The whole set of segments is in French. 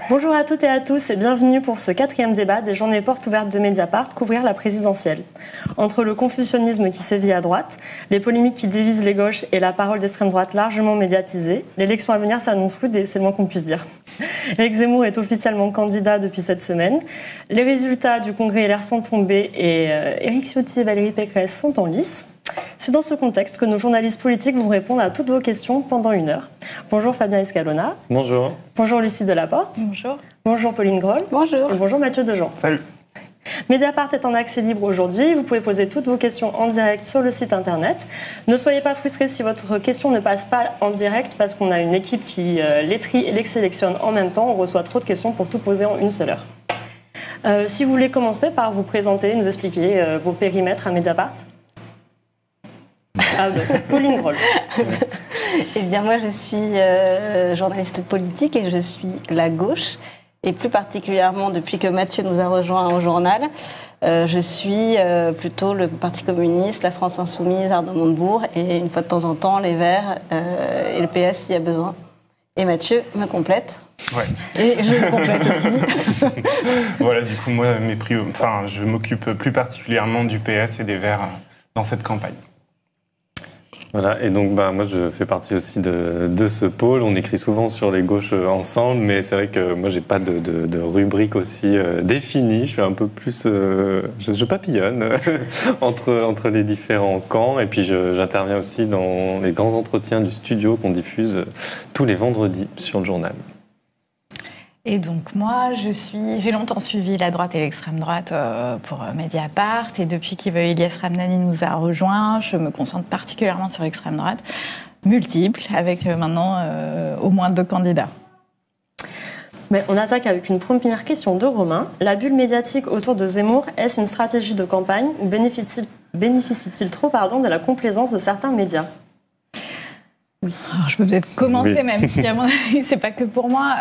Bonjour à toutes et à tous et bienvenue pour ce 4e débat des journées portes ouvertes de Mediapart, couvrir la présidentielle. Entre le confusionnisme qui sévit à droite, les polémiques qui divisent les gauches et la parole d'extrême droite largement médiatisée, l'élection à venir s'annonce rude et c'est le moins qu'on puisse dire. Éric Zemmour est officiellement candidat depuis cette semaine. Les résultats du congrès LR sont tombés et Éric Ciotti et Valérie Pécresse sont en lice. C'est dans ce contexte que nos journalistes politiques vont répondre à toutes vos questions pendant 1 heure. Bonjour Fabien Escalona. Bonjour. Bonjour Lucie Delaporte. Bonjour. Bonjour Pauline Groll. Bonjour. Et bonjour Mathieu Dejean. Salut. Mediapart est en accès libre aujourd'hui. Vous pouvez poser toutes vos questions en direct sur le site internet. Ne soyez pas frustrés si votre question ne passe pas en direct parce qu'on a une équipe qui les trie et les sélectionne en même temps. On reçoit trop de questions pour tout poser en 1 seule heure. Si vous voulez commencer par vous présenter, nous expliquer vos périmètres à Mediapart. Pauline Groll. Eh bien, moi, je suis journaliste politique et je suis la gauche. Et plus particulièrement, depuis que Mathieu nous a rejoints au journal, je suis plutôt le Parti communiste, la France insoumise, Arnaud Montebourg, et une fois de temps en temps, les Verts et le PS s'il y a besoin. Et Mathieu me complète. Ouais. Et je le complète aussi. Voilà, du coup, moi, je m'occupe plus particulièrement du PS et des Verts dans cette campagne. Voilà, et donc moi je fais partie aussi de ce pôle. On écrit souvent sur les gauches ensemble, mais c'est vrai que moi j'ai pas de rubrique aussi définie. Je suis un peu plus, je papillonne entre les différents camps, et puis j'interviens aussi dans les grands entretiens du studio qu'on diffuse tous les vendredis sur le journal. Et donc moi, j'ai longtemps suivi la droite et l'extrême droite pour Mediapart, et depuis qu'Ilyes Ramnani nous a rejoints, je me concentre particulièrement sur l'extrême droite, multiple, avec maintenant au moins 2 candidats. Mais on attaque avec une première question de Romain. La bulle médiatique autour de Zemmour, est-ce une stratégie de campagne ou bénéficie-t-il trop de la complaisance de certains médias ? Oui. Alors, je peux peut-être commencer, même si à mon avis, c'est pas que pour moi.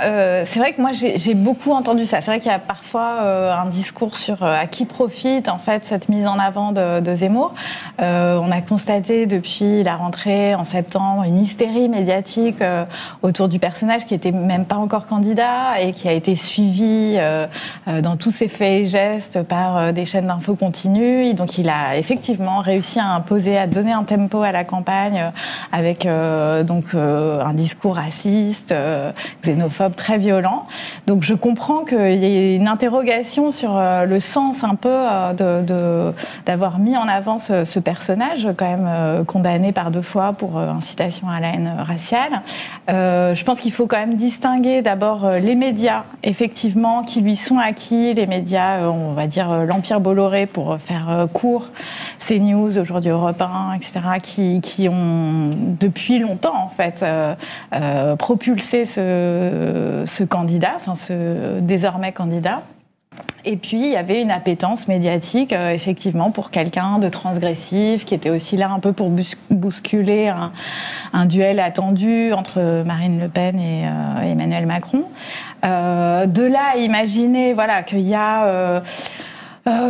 C'est vrai que moi, j'ai beaucoup entendu ça. C'est vrai qu'il y a parfois un discours sur à qui profite en fait cette mise en avant de Zemmour. On a constaté depuis la rentrée en septembre une hystérie médiatique autour du personnage qui était même pas encore candidat et qui a été suivi dans tous ses faits et gestes par des chaînes d'infos continues. Et donc, il a effectivement réussi à imposer, à donner un tempo à la campagne avec un discours raciste, xénophobe, très violent. Donc je comprends qu'il y ait une interrogation sur le sens un peu d'avoir mis en avant ce personnage, quand même condamné par 2 fois pour incitation à la haine raciale. Je pense qu'il faut quand même distinguer d'abord les médias, effectivement, qui lui sont acquis, les médias, on va dire l'Empire Bolloré pour faire court, CNews, aujourd'hui Europe 1, etc., qui ont depuis longtemps en fait propulsé ce candidat, enfin ce désormais candidat. Et puis, il y avait une appétence médiatique, effectivement, pour quelqu'un de transgressif, qui était aussi là un peu pour bousculer un duel attendu entre Marine Le Pen et Emmanuel Macron. De là à imaginer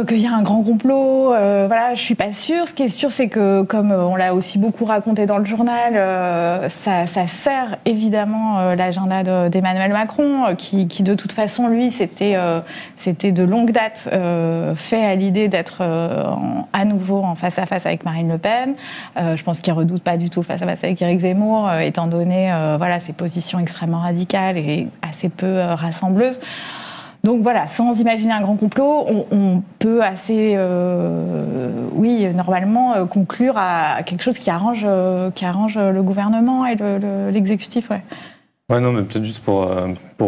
qu'il y a un grand complot, je suis pas sûre. Ce qui est sûr, c'est que, comme on l'a aussi beaucoup raconté dans le journal, ça sert évidemment l'agenda d'Emmanuel Macron, qui de toute façon, lui, c'était de longue date fait à l'idée d'être à nouveau en face-à-face avec Marine Le Pen. Je pense qu'il redoute pas du tout le face-à-face avec Éric Zemmour, étant donné ses positions extrêmement radicales et assez peu rassembleuses. Donc voilà, sans imaginer un grand complot, on peut assez, normalement conclure à quelque chose qui arrange le gouvernement et l'exécutif, ouais. Ouais, non, mais peut-être juste pour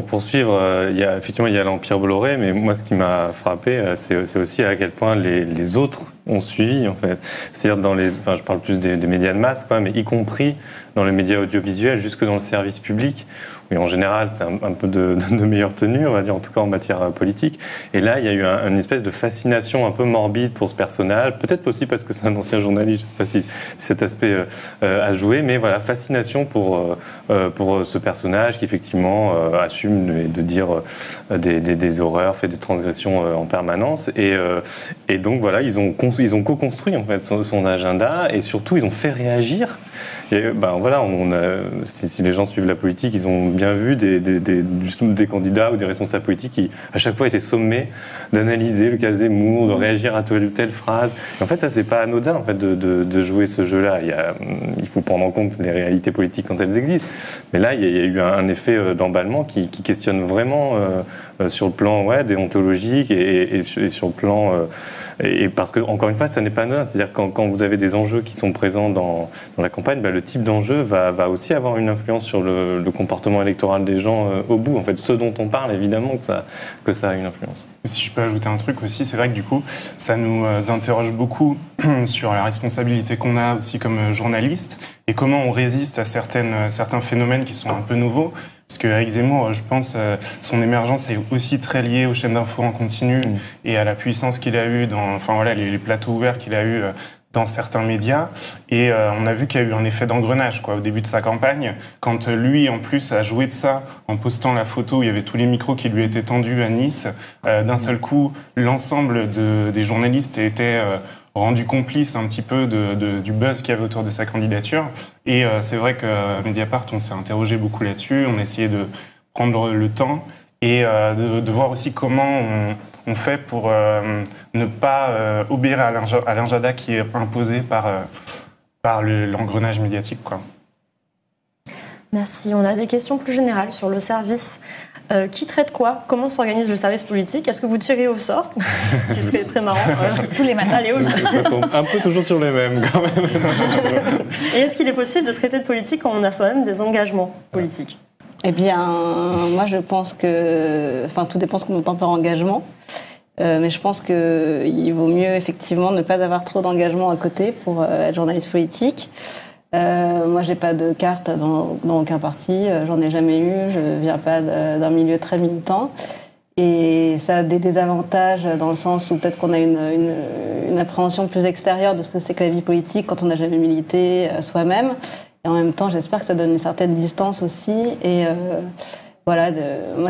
poursuivre, il y a l'Empire Bolloré, mais moi, ce qui m'a frappé, c'est aussi à quel point les autres ont suivi, en fait. C'est-à-dire je parle plus des médias de masse, mais y compris dans les médias audiovisuels, jusque dans le service public, où en général, c'est un peu de meilleure tenue, on va dire, en tout cas en matière politique. Et là, il y a eu une espèce de fascination un peu morbide pour ce personnage, peut-être aussi parce que c'est un ancien journaliste, je ne sais pas si cet aspect a joué, mais voilà, fascination pour ce personnage qui, effectivement, assume de dire des horreurs, fait des transgressions en permanence. Et donc, voilà, ils ont co-construit, en fait, son agenda, et surtout, ils ont fait réagir voilà, si les gens suivent la politique, ils ont bien vu des candidats ou des responsables politiques qui, à chaque fois, étaient sommés d'analyser le cas Zemmour, de réagir à telle ou telle phrase. Et en fait, ça, c'est pas anodin en fait, de jouer ce jeu-là. Il faut prendre en compte les réalités politiques quand elles existent. Mais là, il y a eu un effet d'emballement qui questionne vraiment sur le plan déontologique et sur le plan... Et parce que, encore une fois, ça n'est pas anodin. C'est-à-dire quand vous avez des enjeux qui sont présents dans la campagne, le type d'enjeu va aussi avoir une influence sur le comportement électoral des gens au bout. En fait, ce dont on parle, évidemment, que ça a une influence. Si je peux ajouter un truc aussi, c'est vrai que du coup, ça nous interroge beaucoup sur la responsabilité qu'on a aussi comme journaliste et comment on résiste à certains phénomènes qui sont un peu nouveaux. Parce qu'Éric Zemmour, je pense, son émergence est aussi très liée aux chaînes d'infos en continu et à la puissance qu'il a eue dans les plateaux ouverts qu'il a eus dans certains médias. Et on a vu qu'il y a eu un effet d'engrenage au début de sa campagne, quand lui, en plus, a joué de ça en postant la photo où il y avait tous les micros qui lui étaient tendus à Nice. D'un seul coup, l'ensemble des journalistes étaient... rendu complice un petit peu du buzz qu'il y avait autour de sa candidature. Et c'est vrai que Mediapart, on s'est interrogé beaucoup là-dessus, on a essayé de prendre le temps et de voir aussi comment on fait pour ne pas obéir à l'agenda qui est imposé par l'engrenage médiatique, quoi. Merci. On a des questions plus générales sur le service. Qui traite quoi? Comment s'organise le service politique? Est-ce que vous tirez au sort? Ce serait très marrant. Tous les matins. Allez, Ça tombe un peu toujours sur les mêmes, quand même. Et est-ce qu'il est possible de traiter de politique quand on a soi-même des engagements politiques? Eh bien, moi, je pense que... Enfin, tout dépend ce qu'on entend par engagement. Mais je pense qu'il vaut mieux, effectivement, ne pas avoir trop d'engagement à côté pour être journaliste politique. Moi, j'ai pas de carte dans aucun parti, j'en ai jamais eu, je viens pas d'un milieu très militant. Et ça a des désavantages dans le sens où peut-être qu'on a une appréhension plus extérieure de ce que c'est que la vie politique quand on n'a jamais milité soi-même. Et en même temps, j'espère que ça donne une certaine distance aussi. Et voilà, moi,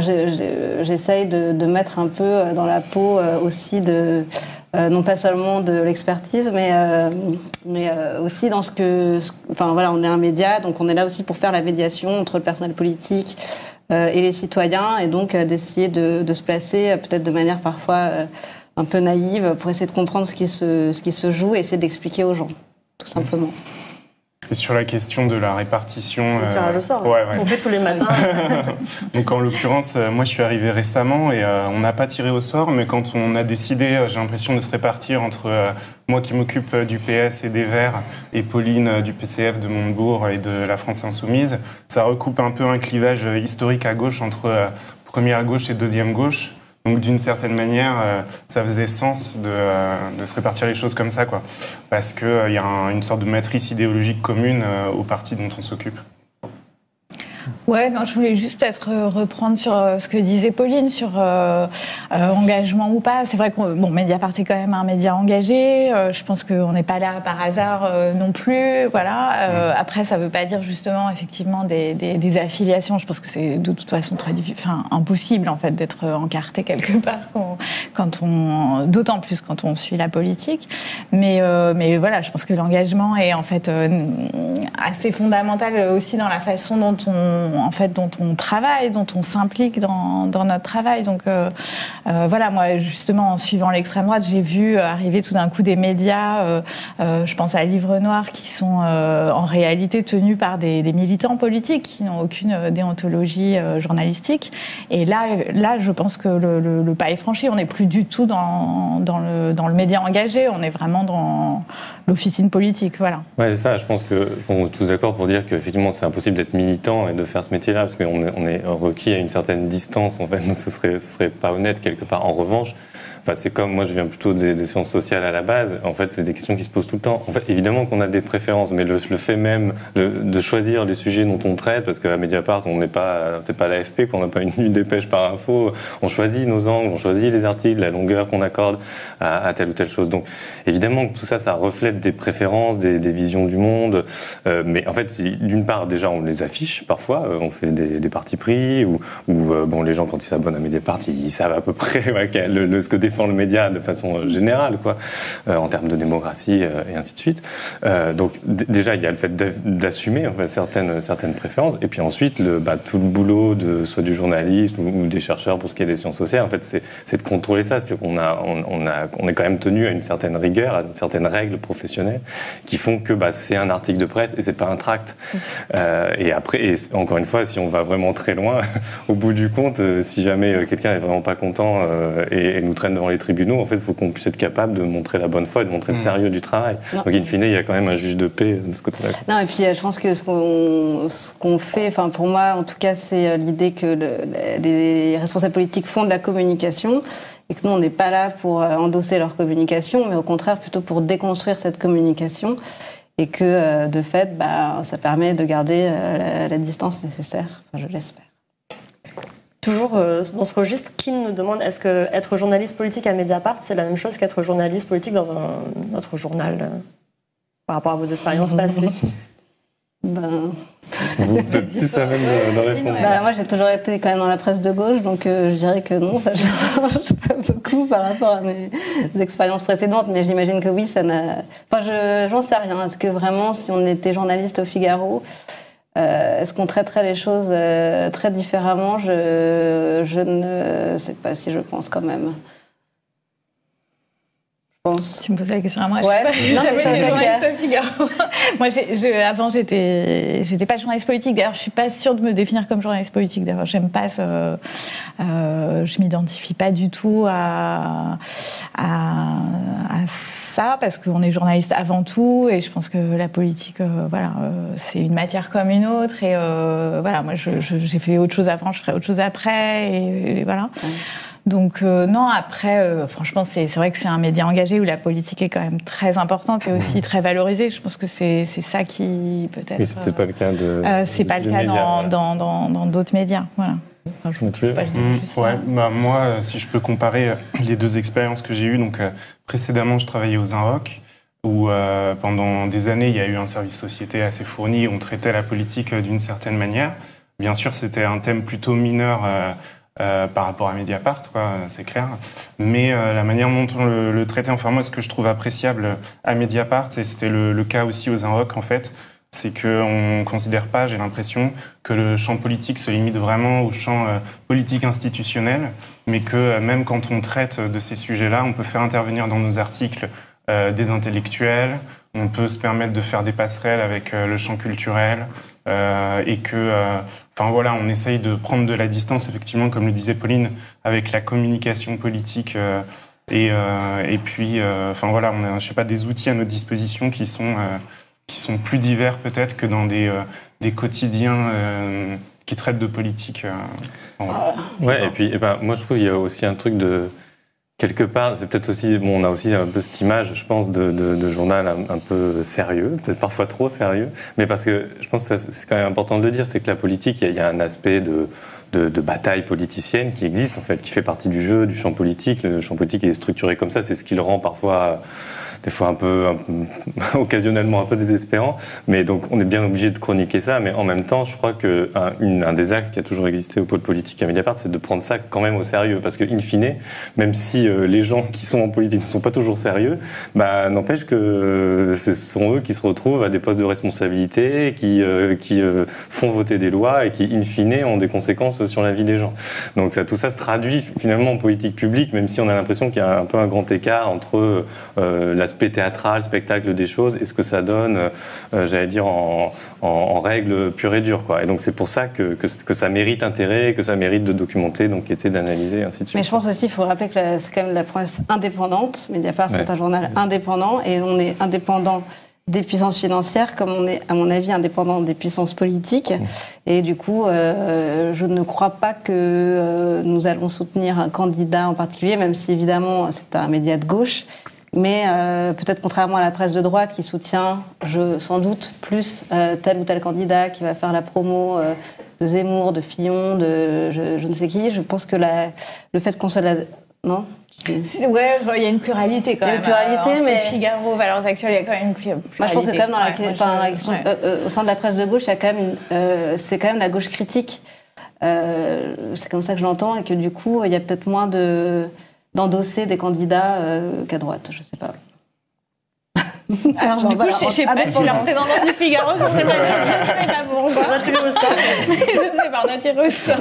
j'essaye de mettre un peu dans la peau aussi de... non pas seulement de l'expertise, mais aussi dans enfin voilà, on est un média, donc on est là aussi pour faire la médiation entre le personnel politique et les citoyens, et donc d'essayer de se placer peut-être de manière parfois un peu naïve pour essayer de comprendre ce qui se joue et essayer d'expliquer aux gens, tout simplement. Et sur la question de la répartition... Le tirage au sort, on fait tous les matins. Donc en l'occurrence, moi je suis arrivé récemment et on n'a pas tiré au sort, mais quand on a décidé, j'ai l'impression de se répartir entre moi qui m'occupe du PS et des Verts et Pauline du PCF de Montebourg et de la France Insoumise, ça recoupe un peu un clivage historique à gauche entre première gauche et deuxième gauche. Donc d'une certaine manière, ça faisait sens de se répartir les choses comme ça, quoi. Parce qu'il y a une sorte de matrice idéologique commune au parti dont on s'occupe. Ouais, non, je voulais juste peut-être reprendre sur ce que disait Pauline sur engagement ou pas. C'est vrai que Mediapart est quand même un média engagé. Je pense qu'on n'est pas là par hasard non plus. Voilà. Après, ça ne veut pas dire justement effectivement des affiliations. Je pense que c'est de toute façon impossible en fait d'être encarté quelque part d'autant plus quand on suit la politique. Mais voilà, je pense que l'engagement est en fait assez fondamental aussi dans la façon dont on travaille, dont on s'implique dans notre travail. Donc voilà, moi justement en suivant l'extrême droite, j'ai vu arriver tout d'un coup des médias, je pense à Livre Noir, qui sont en réalité tenus par des militants politiques qui n'ont aucune déontologie journalistique. Et là, je pense que le pas est franchi. On n'est plus du tout dans le média engagé, on est vraiment dans l'officine politique. Voilà. Ouais, c'est ça. Je pense qu'on est tous d'accord pour dire qu'effectivement, c'est impossible d'être militant et de faire ce métier-là, parce qu'on est requis à une certaine distance, en fait, donc ce serait pas honnête quelque part. En revanche, c'est comme moi, je viens plutôt des sciences sociales à la base. En fait, c'est des questions qui se posent tout le temps. En fait, évidemment qu'on a des préférences, mais le fait même de choisir les sujets dont on traite, parce qu'à Mediapart, c'est pas l'AFP, qu'on n'a pas une dépêche par info. On choisit nos angles, on choisit les articles, la longueur qu'on accorde à telle ou telle chose. Donc, évidemment que tout ça, ça reflète des préférences, des visions du monde. Mais en fait, d'une part, déjà, on les affiche parfois. On fait des partis pris, ou les gens, quand ils s'abonnent à Mediapart, ils savent à peu près ce que défend le média de façon générale, quoi, en termes de démocratie et ainsi de suite. Donc déjà, il y a le fait d'assumer en fait, certaines préférences, et puis ensuite, tout le boulot soit du journaliste ou des chercheurs pour ce qui est des sciences sociales, en fait, c'est de contrôler ça. C'est qu'on on est quand même tenu à une certaine rigueur, à une certaine règle professionnelle, qui font que c'est un article de presse et c'est pas un tract. Et après, encore une fois, si on va vraiment très loin, au bout du compte, si jamais quelqu'un est vraiment pas content et nous traîne devant les tribunaux, en fait, il faut qu'on puisse être capable de montrer la bonne foi et de montrer le sérieux du travail. Non. Donc, in fine, il y a quand même un juge de paix de ce côté-là. Non, et puis je pense que ce qu'on fait, enfin pour moi, en tout cas, c'est l'idée que les responsables politiques font de la communication et que nous, on n'est pas là pour endosser leur communication, mais au contraire, plutôt pour déconstruire cette communication. Et que, de fait, ça permet de garder la distance nécessaire. Enfin, je l'espère. Toujours dans ce registre, qui nous demande est-ce qu'être journaliste politique à Mediapart, c'est la même chose qu'être journaliste politique dans un autre journal par rapport à vos expériences passées? Vous peut-être plus à même de répondre. Moi, j'ai toujours été quand même dans la presse de gauche, donc je dirais que non, ça change pas beaucoup par rapport à mes expériences précédentes, mais j'imagine que oui, ça n'a... Enfin, j'en sais rien. Est-ce que vraiment, si on était journaliste au Figaro, est-ce qu'on traiterait les choses très différemment? Je ne sais pas si je pense quand même. Tu me poses la question à moi. Ouais. Je n'ai jamais été journaliste au Figaro. Moi, avant, j'étais pas journaliste politique. D'ailleurs, je suis pas sûre de me définir comme journaliste politique. D'ailleurs, j'aime pas je m'identifie pas du tout à ça parce qu'on est journaliste avant tout. Et je pense que la politique, c'est une matière comme une autre. Et moi, j'ai fait autre chose avant, je ferai autre chose après. Et voilà. Donc non, après, franchement, c'est vrai que c'est un média engagé où la politique est quand même très importante et aussi très valorisée. Je pense que c'est ça qui peut-être... Mais c'est peut-être pas le cas de... c'est pas le cas dans d'autres médias, voilà. Enfin, je dis plus ça. Moi, si je peux comparer les deux expériences que j'ai eues, donc précédemment, je travaillais aux Inrocks, où pendant des années, il y a eu un service société assez fourni, on traitait la politique d'une certaine manière. Bien sûr, c'était un thème plutôt mineur par rapport à Mediapart, c'est clair. Mais la manière dont on le traitait, enfin moi, ce que je trouve appréciable à Mediapart, et c'était le cas aussi aux Inrocks, en fait, c'est qu'on ne considère pas, j'ai l'impression, que le champ politique se limite vraiment au champ politique institutionnel, mais que même quand on traite de ces sujets-là, on peut faire intervenir dans nos articles des intellectuels, on peut se permettre de faire des passerelles avec le champ culturel, et que... on essaye de prendre de la distance, effectivement, comme le disait Pauline, avec la communication politique. Et puis, on a, je sais pas, des outils à notre disposition qui sont plus divers peut-être que dans des quotidiens qui traitent de politique. Et puis, moi, je trouve qu'il y a aussi un truc de... Quelque part, c'est peut-être aussi, on a aussi un peu cette image, je pense, de journal un peu sérieux, peut-être parfois trop sérieux, mais parce que je pense que c'est quand même important de le dire, c'est que la politique, il y a un aspect de bataille politicienne qui existe, en fait, qui fait partie du jeu, du champ politique. Le champ politique est structuré comme ça, c'est ce qui le rend parfois... des fois un peu occasionnellement un peu désespérant, mais donc on est bien obligé de chroniquer ça, mais en même temps, je crois qu'un des axes qui a toujours existé au pôle politique à Mediapart, c'est de prendre ça quand même au sérieux, parce que in fine, même si les gens qui sont en politique ne sont pas toujours sérieux, n'empêche que ce sont eux qui se retrouvent à des postes de responsabilité, qui font voter des lois et qui in fine ont des conséquences sur la vie des gens. Donc tout ça se traduit finalement en politique publique, même si on a l'impression qu'il y a un peu un grand écart entre l'aspect théâtral, spectacle des choses, et ce que ça donne, j'allais dire, en règle pure et dure, quoi. Et donc c'est pour ça que ça mérite intérêt, que ça mérite de documenter, d'enquêter, d'analyser, ainsi de suite. Mais je pense aussi qu'il faut rappeler que c'est quand même la presse indépendante. Mediapart, c'est un journal indépendant, et on est indépendant des puissances financières, comme on est, à mon avis, indépendant des puissances politiques. Et du coup, je ne crois pas que nous allons soutenir un candidat en particulier, même si évidemment c'est un média de gauche. Mais peut-être contrairement à la presse de droite qui soutient, sans doute, plus tel ou tel candidat qui va faire la promo de Zemmour, de Fillon, de je ne sais qui, je pense que le fait qu'on soit là... Non ? Ouais, il y a une pluralité quand même. Il y a une pluralité, mais... Figaro, Valeurs Actuelles, il y a quand même une pluralité. Moi, je pense que quand même au sein de la presse de gauche, il y a quand même c'est quand même la gauche critique. C'est comme ça que je l'entends, et que du coup, il y a peut-être moins de d'endosser des candidats qu'à droite, je sais pas. Alors, du coup, je sais pas, je suis la représentante du Figaro sur ces panneaux, je ne sais pas pourquoi. On a tiré au sort. Je ne sais pas, on a tiré au sort.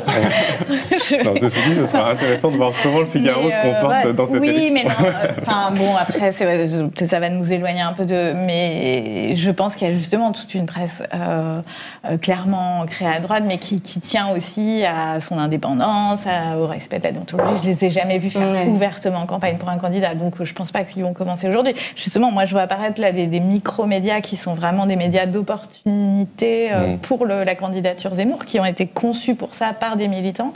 Non, ceci dit, ce sera intéressant de voir comment le Figaro se comporte dans cette élection. Oui, mais non, enfin bon, après, peut-être ça va nous éloigner un peu mais je pense qu'il y a justement toute une presse clairement créée à droite, mais qui tient aussi à son indépendance, au respect de la déontologie. Je les ai jamais vus faire ouvertement campagne pour un candidat, donc je pense pas qu'ils vont commencer aujourd'hui. Justement, moi, je vois apparaître là des micro-médias qui sont vraiment des médias d'opportunité pour la candidature Zemmour, qui ont été conçus pour ça par des militants.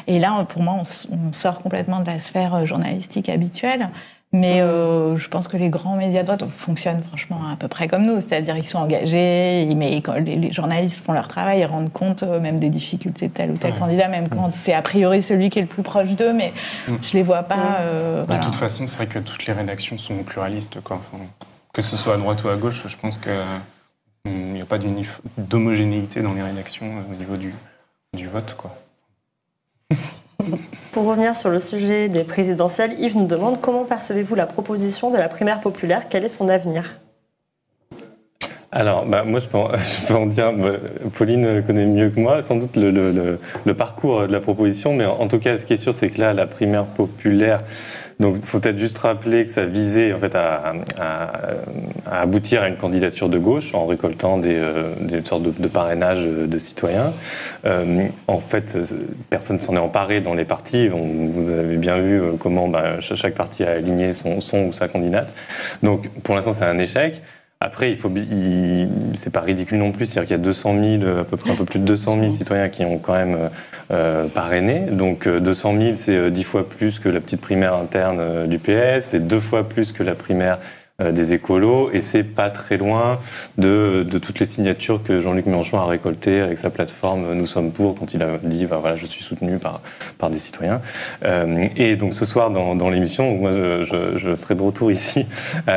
Et là, pour moi, on sort complètement de la sphère journalistique habituelle. Mais je pense que les grands médias de droite fonctionnent franchement à peu près comme nous, c'est-à-dire ils sont engagés, mais quand les journalistes font leur travail, ils rendent compte même des difficultés de tel ou tel candidat, même quand c'est a priori celui qui est le plus proche d'eux, mais je les vois pas. De toute façon, c'est vrai que toutes les rédactions sont pluralistes, quoi. Enfin, que ce soit à droite ou à gauche, je pense qu'il n'y a pas d'homogénéité dans les rédactions au niveau du vote, quoi. Pour revenir sur le sujet des présidentielles, Yves nous demande comment percevez-vous la proposition de la primaire populaire, quel est son avenir ? Alors, moi, je peux en dire, Pauline connaît mieux que moi, sans doute le parcours de la proposition, mais en tout cas, ce qui est sûr, c'est que là, la primaire populaire, donc, il faut peut-être juste rappeler que ça visait en fait à aboutir à une candidature de gauche en récoltant des sortes de parrainages de citoyens. En fait, personne s'en est emparé dans les partis. Vous avez bien vu comment chaque parti a aligné son ou sa candidate. Donc, pour l'instant, c'est un échec. Après, c'est pas ridicule non plus, c'est-à-dire qu'il y a 200 000, à peu près un peu plus de 200 000 citoyens qui ont quand même parrainé. Donc 200 000, c'est 10 fois plus que la petite primaire interne du PS, c'est 2 fois plus que la primaire des écolos, et c'est pas très loin de toutes les signatures que Jean-Luc Mélenchon a récoltées avec sa plateforme Nous sommes pour, quand il a dit voilà, je suis soutenu par des citoyens. Et donc ce soir dans l'émission, moi je serai de retour ici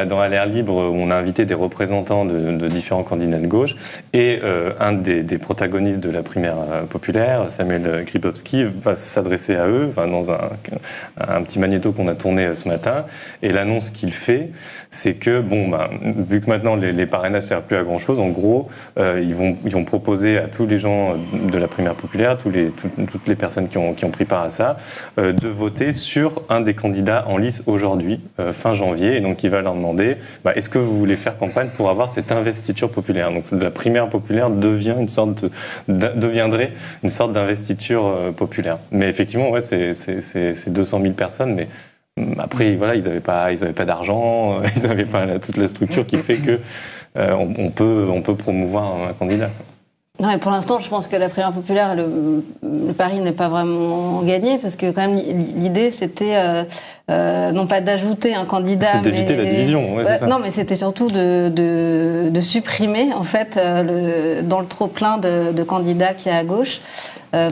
dans À l'air libre, où on a invité des représentants de différents candidats de gauche, et un des protagonistes de la primaire populaire, Samuel Grybowski, va s'adresser à eux dans un petit magnéto qu'on a tourné ce matin, et l'annonce qu'il fait, c'est que, vu que maintenant les parrainages ne servent plus à grand-chose, en gros, ils vont proposer à tous les gens de la primaire populaire, toutes les personnes qui ont pris part à ça, de voter sur un des candidats en lice aujourd'hui, fin janvier. Et donc, il va leur demander, est-ce que vous voulez faire campagne pour avoir cette investiture populaire ? Donc, la primaire populaire deviendrait une sorte d'investiture populaire. Mais effectivement, ouais, c'est 200 000 personnes, mais après, voilà, ils n'avaient pas d'argent, ils n'avaient pas toute la structure qui fait que on peut promouvoir un candidat. Non, mais pour l'instant, je pense que la primaire populaire, le pari n'est pas vraiment gagné, parce que quand même l'idée c'était non pas d'ajouter un candidat, c'était d'éviter la division. Ouais, c'est ça. Non, mais c'était surtout de supprimer en fait dans le trop plein de candidats qu'il y a à gauche.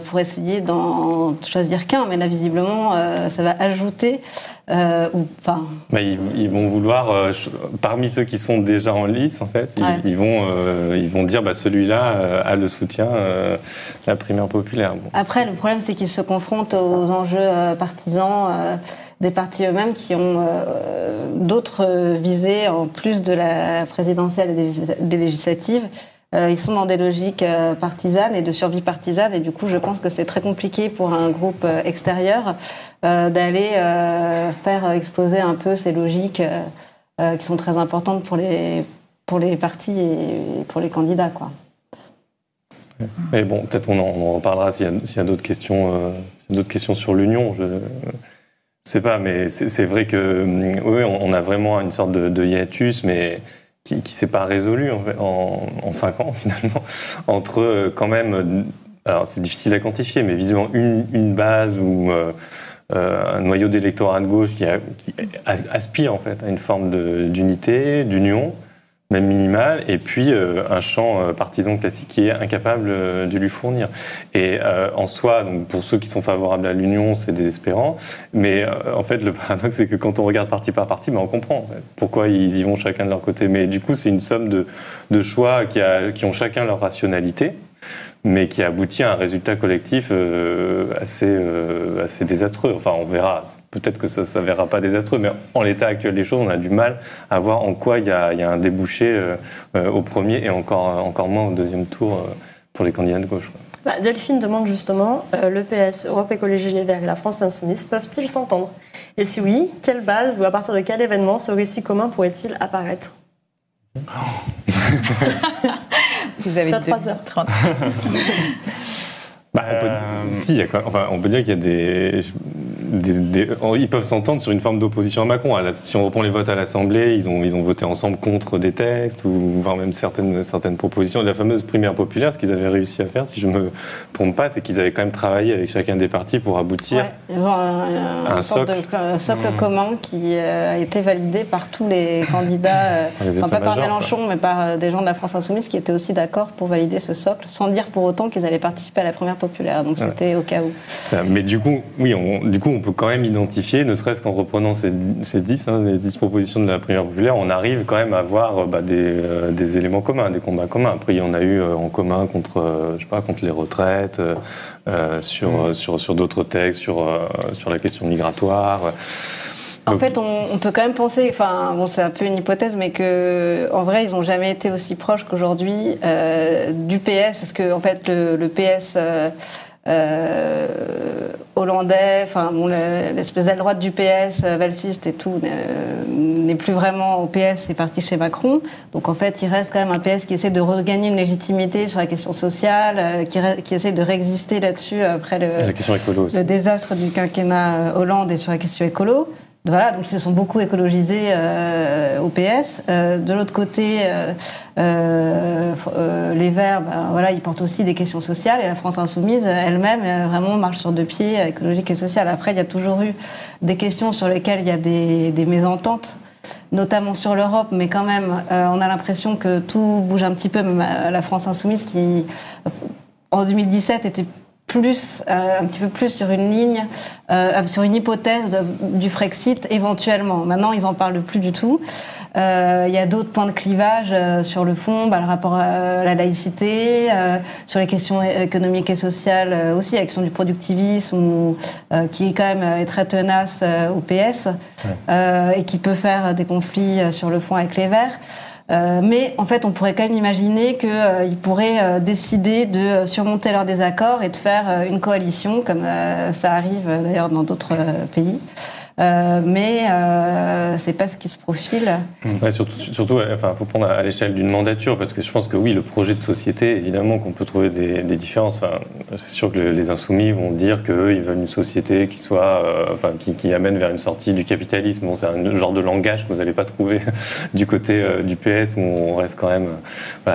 Pour essayer d'en choisir qu'un, mais là visiblement ça va ajouter ils vont vouloir parmi ceux qui sont déjà en lice en fait, ils vont dire celui-là a le soutien de la primaire populaire. Bon, après le problème c'est qu'ils se confrontent aux enjeux partisans des partis eux-mêmes qui ont d'autres visées en plus de la présidentielle et des législatives. Ils sont dans des logiques partisanes et de survie partisane, et du coup je pense que c'est très compliqué pour un groupe extérieur d'aller faire exploser un peu ces logiques qui sont très importantes pour les partis et pour les candidats, quoi. Mais bon, peut-être on en reparlera s'il y a d'autres questions, sur l'union. Je sais pas, mais c'est vrai que oui, on a vraiment une sorte de hiatus, mais qui ne s'est pas résolu en 5 ans finalement, entre quand même, alors c'est difficile à quantifier, mais visiblement une base ou un noyau d'électorat de gauche qui aspire en fait à une forme d'unité, d'union, même minimale, et puis un champ partisan classique qui est incapable de lui fournir. Et en soi, donc, pour ceux qui sont favorables à l'union, c'est désespérant, mais en fait, le paradoxe, c'est que quand on regarde parti par parti, on comprend en fait, pourquoi ils y vont chacun de leur côté. Mais du coup, c'est une somme de choix qui ont chacun leur rationalité. mais qui aboutit à un résultat collectif assez désastreux. Enfin, on verra. Peut-être que ça ne s'avérera pas désastreux, mais en l'état actuel des choses, on a du mal à voir en quoi il y a un débouché au premier et encore moins au deuxième tour pour les candidats de gauche. Delphine demande justement, le PS, Europe Écologie Les Verts et la France Insoumise peuvent-ils s'entendre? Et si oui, quelle base ou à partir de quel événement ce récit commun pourrait-il apparaître? Vous avez 3h30. On peut dire qu'il y a ils peuvent s'entendre sur une forme d'opposition à Macron. Si on reprend les votes à l'Assemblée, ils ont voté ensemble contre des textes, ou voire même certaines propositions. La fameuse primaire populaire, ce qu'ils avaient réussi à faire, si je ne me trompe pas, c'est qu'ils avaient quand même travaillé avec chacun des partis pour aboutir ils ont un socle commun qui a été validé par tous les candidats, pas par Mélenchon, mais par des gens de la France Insoumise qui étaient aussi d'accord pour valider ce socle, sans dire pour autant qu'ils allaient participer à la primaire populaire. Donc c'était au cas où. Mais du coup, on peut quand même identifier, ne serait-ce qu'en reprenant ces 10 propositions de la primaire populaire, on arrive quand même à voir des éléments communs, des combats communs. Après, il y en a eu en commun contre les retraites, sur d'autres textes, sur la question migratoire. En fait, on peut quand même penser, c'est un peu une hypothèse, mais qu'en vrai, ils n'ont jamais été aussi proches qu'aujourd'hui du PS, parce que en fait, le PS hollandais, l'espèce d'aile droite du PS, valsiste et tout, n'est plus vraiment au PS, c'est parti chez Macron. Donc en fait, il reste quand même un PS qui essaie de regagner une légitimité sur la question sociale, qui essaie de réexister là-dessus après le désastre du quinquennat Hollande et sur la question écolo. Voilà, donc ils se sont beaucoup écologisés au PS. De l'autre côté, les Verts, ils portent aussi des questions sociales, et la France Insoumise elle-même vraiment marche sur deux pieds, écologique et sociale. Après, il y a toujours eu des questions sur lesquelles il y a des mésententes, notamment sur l'Europe, mais quand même, on a l'impression que tout bouge un petit peu, même la France Insoumise qui, en 2017, était un petit peu plus sur une ligne, sur une hypothèse du Frexit éventuellement. Maintenant, ils n'en parlent plus du tout. Il y a d'autres points de clivage sur le fond, le rapport à la laïcité, sur les questions économiques et sociales aussi, la question du productivisme, qui est quand même très tenace au PS, et qui peut faire des conflits sur le fond avec les Verts. Mais en fait, on pourrait quand même imaginer qu'ils pourraient décider de surmonter leurs désaccords et de faire une coalition, comme ça arrive d'ailleurs dans d'autres pays. Mais c'est pas ce qui se profile. Ouais, surtout, faut prendre à l'échelle d'une mandature, parce que je pense que oui, le projet de société, évidemment qu'on peut trouver des différences. C'est sûr que les insoumis vont dire qu'eux, ils veulent une société qui soit, qui amène vers une sortie du capitalisme. Bon, c'est un genre de langage que vous n'allez pas trouver du côté du PS, où on reste quand même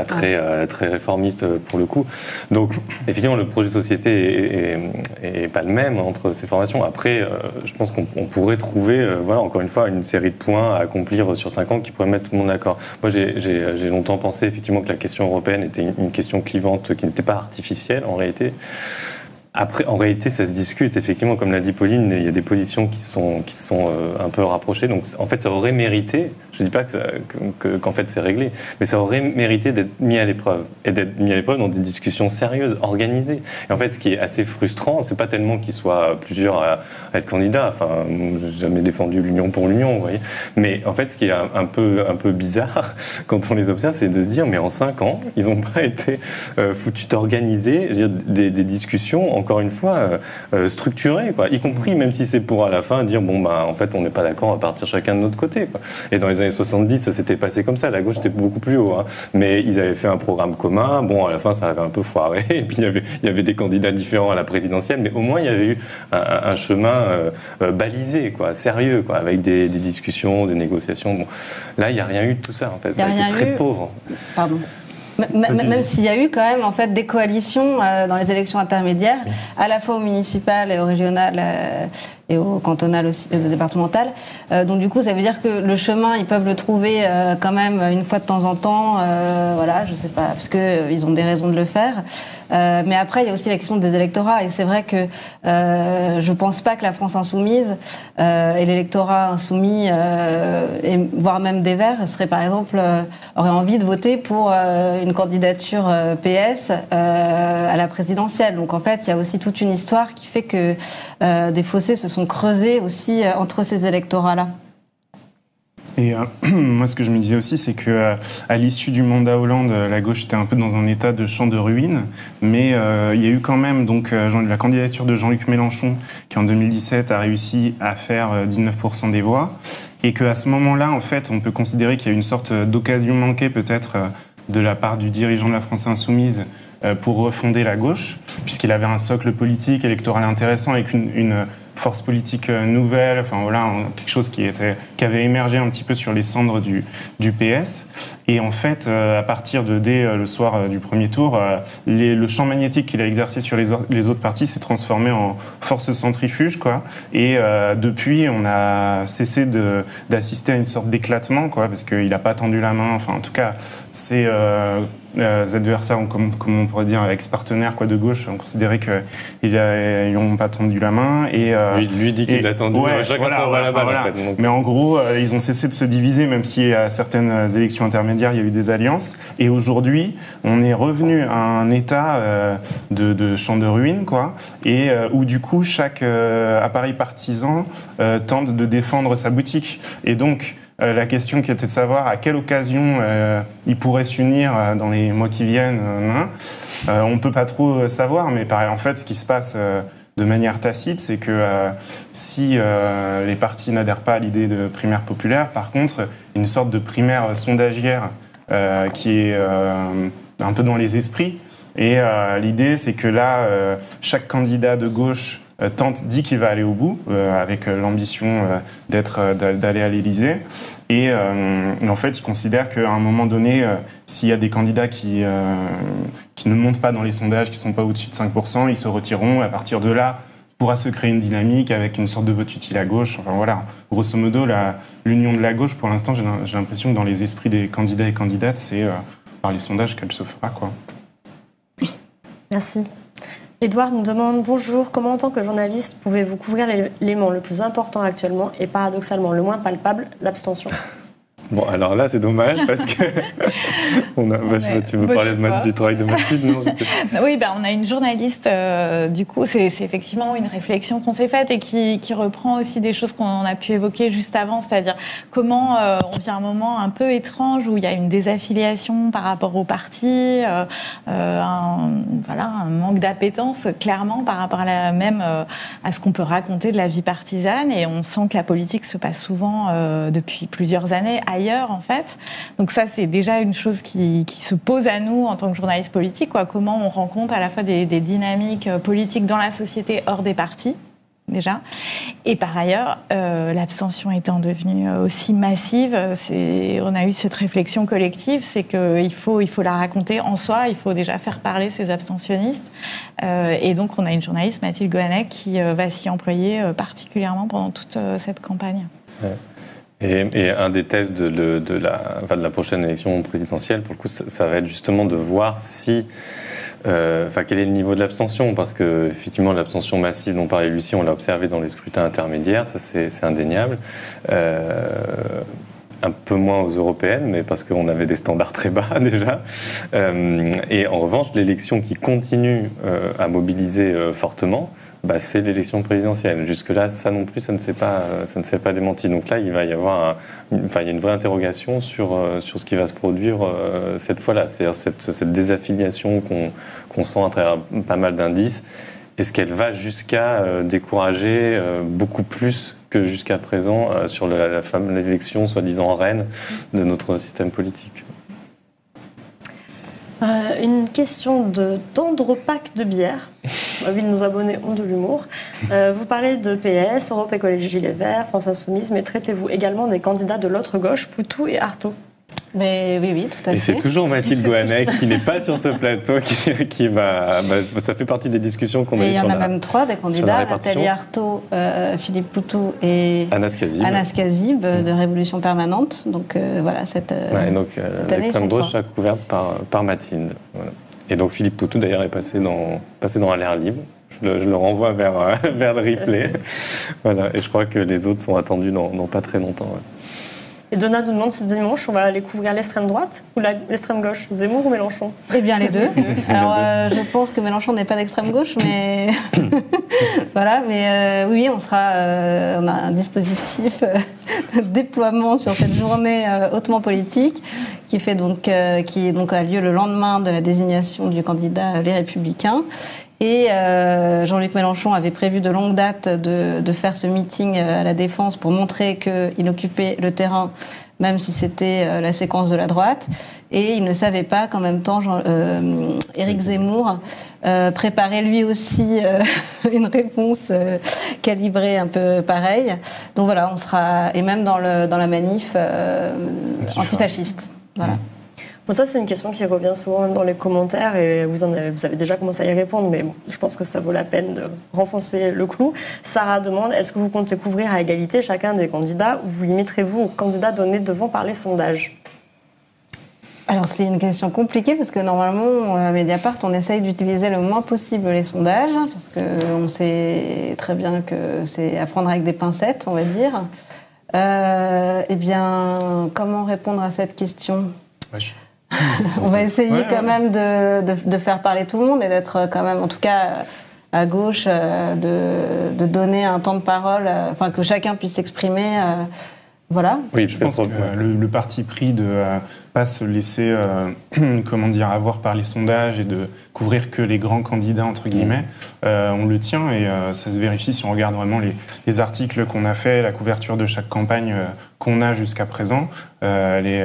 très réformiste pour le coup. Donc, effectivement, le projet de société est pas le même entre ces formations. Après, je pense qu'on pourrait trouver, encore une fois, une série de points à accomplir sur 5 ans qui pourraient mettre tout le monde d'accord. Moi, j'ai longtemps pensé effectivement que la question européenne était une question clivante qui n'était pas artificielle en réalité. Après, en réalité, ça se discute. Effectivement, comme l'a dit Pauline, il y a des positions qui sont un peu rapprochées. Donc, en fait, ça aurait mérité, je ne dis pas qu'en fait c'est réglé, mais ça aurait mérité d'être mis à l'épreuve. Et d'être mis à l'épreuve dans des discussions sérieuses, organisées. Et en fait, ce qui est assez frustrant, c'est pas tellement qu'ils soient plusieurs à être candidats. J'ai jamais défendu l'union pour l'union, vous voyez. Mais en fait, ce qui est un peu bizarre, quand on les observe, c'est de se dire, mais en 5 ans, ils n'ont pas été foutus d'organiser des discussions, encore une fois, structurées, y compris, même si c'est pour à la fin dire, en fait, on n'est pas d'accord, on va partir chacun de notre côté, quoi. Et dans les années 70, ça s'était passé comme ça. La gauche était beaucoup plus haut, mais ils avaient fait un programme commun. Bon, à la fin, ça avait un peu foiré. Et puis, il y avait des candidats différents à la présidentielle, mais au moins, il y avait eu un chemin balisé, sérieux, avec des discussions, des négociations. Bon, là, il n'y a rien eu de tout ça, en fait. Ça a été très pauvre. Pardon. Même s'il y a eu quand même en fait des coalitions dans les élections intermédiaires, à la fois au municipal et au régional et au cantonal aussi, départemental. Donc du coup, ça veut dire que le chemin, ils peuvent le trouver quand même une fois de temps en temps, voilà, je sais pas, parce que ils ont des raisons de le faire. Mais après, il y a aussi la question des électorats, et c'est vrai que je pense pas que la France insoumise et l'électorat insoumis, et voire même des Verts, serait par exemple aurait envie de voter pour une candidature PS à la présidentielle. Donc en fait, il y a aussi toute une histoire qui fait que des fossés se sont creusés aussi entre ces électorats-là. Et moi, ce que je me disais aussi, c'est que à l'issue du mandat Hollande, la gauche était un peu dans un état de champ de ruines, mais il y a eu quand même donc la candidature de Jean-Luc Mélenchon, qui en 2017 a réussi à faire 19% des voix, et qu'à ce moment-là, en fait, on peut considérer qu'il y a une sorte d'occasion manquée peut-être de la part du dirigeant de la France insoumise pour refonder la gauche, puisqu'il avait un socle politique, électoral intéressant, avec une force politique nouvelle, enfin voilà, quelque chose qui avait émergé un petit peu sur les cendres du PS. Et en fait, à partir dès le soir du premier tour, le champ magnétique qu'il a exercé sur les autres partis s'est transformé en force centrifuge, quoi. Et depuis, on a cessé d'assister à une sorte d'éclatement, quoi, parce qu'il n'a pas tendu la main. Enfin, en tout cas, c'est adversaires, comme on pourrait dire, ex-partenaires de gauche, ont considéré qu'ils n'ont pas tendu la main. Et lui dit qu'il a tendu. Ouais, chacun s'en va la balle, en fait. Donc. Mais en gros, ils ont cessé de se diviser, même si à certaines élections intermédiaires, il y a eu des alliances. Et aujourd'hui, on est revenu à un état de champ de ruines, quoi, et où du coup, chaque appareil partisan tente de défendre sa boutique. Et donc, la question qui était de savoir à quelle occasion ils pourraient s'unir dans les mois qui viennent, on ne peut pas trop savoir, mais en fait, ce qui se passe de manière tacite, c'est que si les partis n'adhèrent pas à l'idée de primaire populaire, par contre, une sorte de primaire sondagière qui est un peu dans les esprits. Et l'idée, c'est que là, chaque candidat de gauche dit qu'il va aller au bout, avec l'ambition d'aller à l'Élysée. Et en fait, il considère qu'à un moment donné, s'il y a des candidats qui ne montent pas dans les sondages, qui ne sont pas au-dessus de 5%, ils se retireront. À partir de là, pourra se créer une dynamique avec une sorte de vote utile à gauche. Enfin voilà, grosso modo, l'union de la gauche, pour l'instant, j'ai l'impression que dans les esprits des candidats et candidates, c'est par les sondages qu'elle se fera, quoi. Merci. Édouard nous demande « Bonjour, comment en tant que journaliste pouvez-vous couvrir l'élément le plus important actuellement et paradoxalement le moins palpable, l'abstention ?» Bon, alors là, c'est dommage parce que tu veux parler du travail de Mathilde, non? Oui, on a une journaliste, du coup, c'est effectivement une réflexion qu'on s'est faite et qui reprend aussi des choses qu'on a pu évoquer juste avant, c'est-à-dire comment on vit un moment un peu étrange où il y a une désaffiliation par rapport au parti, un manque d'appétence clairement par rapport à ce qu'on peut raconter de la vie partisane, et on sent que la politique se passe souvent depuis plusieurs années ailleurs, en fait. Donc ça, c'est déjà une chose qui se pose à nous en tant que journalistes politiques, quoi. Comment on rencontre à la fois des dynamiques politiques dans la société hors des partis, déjà. Et par ailleurs, l'abstention étant devenue aussi massive, on a eu cette réflexion collective, c'est qu'il faut la raconter en soi, il faut déjà faire parler ces abstentionnistes. Et donc, on a une journaliste, Mathilde Goannec, qui va s'y employer particulièrement pendant toute cette campagne. Ouais. Et un des tests de la prochaine élection présidentielle, pour le coup, ça va être justement de voir quel est le niveau de l'abstention, parce que effectivement l'abstention massive dont parlait Lucie, on l'a observé dans les scrutins intermédiaires, ça c'est indéniable. Un peu moins aux européennes, mais parce qu'on avait des standards très bas déjà. Et en revanche, l'élection qui continue à mobiliser fortement, c'est l'élection présidentielle. Jusque-là, ça non plus, ça ne s'est pas démenti. Donc là, il va y avoir il y a une vraie interrogation sur ce qui va se produire cette fois-là. C'est-à-dire cette désaffiliation qu'on sent à travers pas mal d'indices. Est-ce qu'elle va jusqu'à décourager beaucoup plus que jusqu'à présent sur l'élection soi-disant reine de notre système politique? Une question d'Andropac de Bière. Avis de nos abonnés ont de l'humour. Vous parlez de PS, Europe Écologie Les Verts, France Insoumise, mais traitez-vous également des candidats de l'autre gauche, Poutou et Artaud? Mais oui, tout à fait. Et c'est toujours Mathilde Goannec qui n'est pas sur ce plateau qui va... ça fait partie des discussions qu'on a eues sur la... Il y en a même 3 des candidats, Nathalie Arthaud, Philippe Poutou et Anas Kazib de Révolution Permanente. Donc voilà, cette année, l'extrême gauche sera couverte par Mathilde. Voilà. Et donc Philippe Poutou d'ailleurs est passé dans Un l'air libre. Je le renvoie vers le replay. Voilà. Et je crois que les autres sont attendus dans pas très longtemps. Ouais. Et Donna nous demande si dimanche on va aller couvrir l'extrême droite ou l'extrême gauche, Zemmour ou Mélenchon? Eh bien les deux. Alors je pense que Mélenchon n'est pas d'extrême gauche, mais voilà. Mais oui, on a un dispositif de déploiement sur cette journée hautement politique qui a lieu le lendemain de la désignation du candidat Les Républicains. Et Jean-Luc Mélenchon avait prévu de longue date de faire ce meeting à la Défense pour montrer qu'il occupait le terrain, même si c'était la séquence de la droite. Et il ne savait pas qu'en même temps, Éric Zemmour préparait lui aussi une réponse calibrée un peu pareille. Donc voilà, on sera... Et même dans la manif antifasciste. Voilà. Bon, ça, c'est une question qui revient souvent dans les commentaires et vous avez déjà commencé à y répondre, mais bon, je pense que ça vaut la peine de renfoncer le clou. Sarah demande, est-ce que vous comptez couvrir à égalité chacun des candidats ou vous limiterez-vous aux candidats donnés devant par les sondages? Alors, c'est une question compliquée parce que normalement, à Mediapart, on essaye d'utiliser le moins possible les sondages parce qu'on sait très bien que c'est à prendre avec des pincettes, on va dire. Eh bien, comment répondre à cette question? On va essayer quand même de faire parler tout le monde et d'être quand même, en tout cas, à gauche, de donner un temps de parole, enfin que chacun puisse s'exprimer. Voilà. Oui, je pense que le parti pris de pas se laisser avoir par les sondages et de couvrir que les grands candidats, entre guillemets, on le tient et ça se vérifie si on regarde vraiment les articles qu'on a fait, la couverture de chaque campagne qu'on a jusqu'à présent, les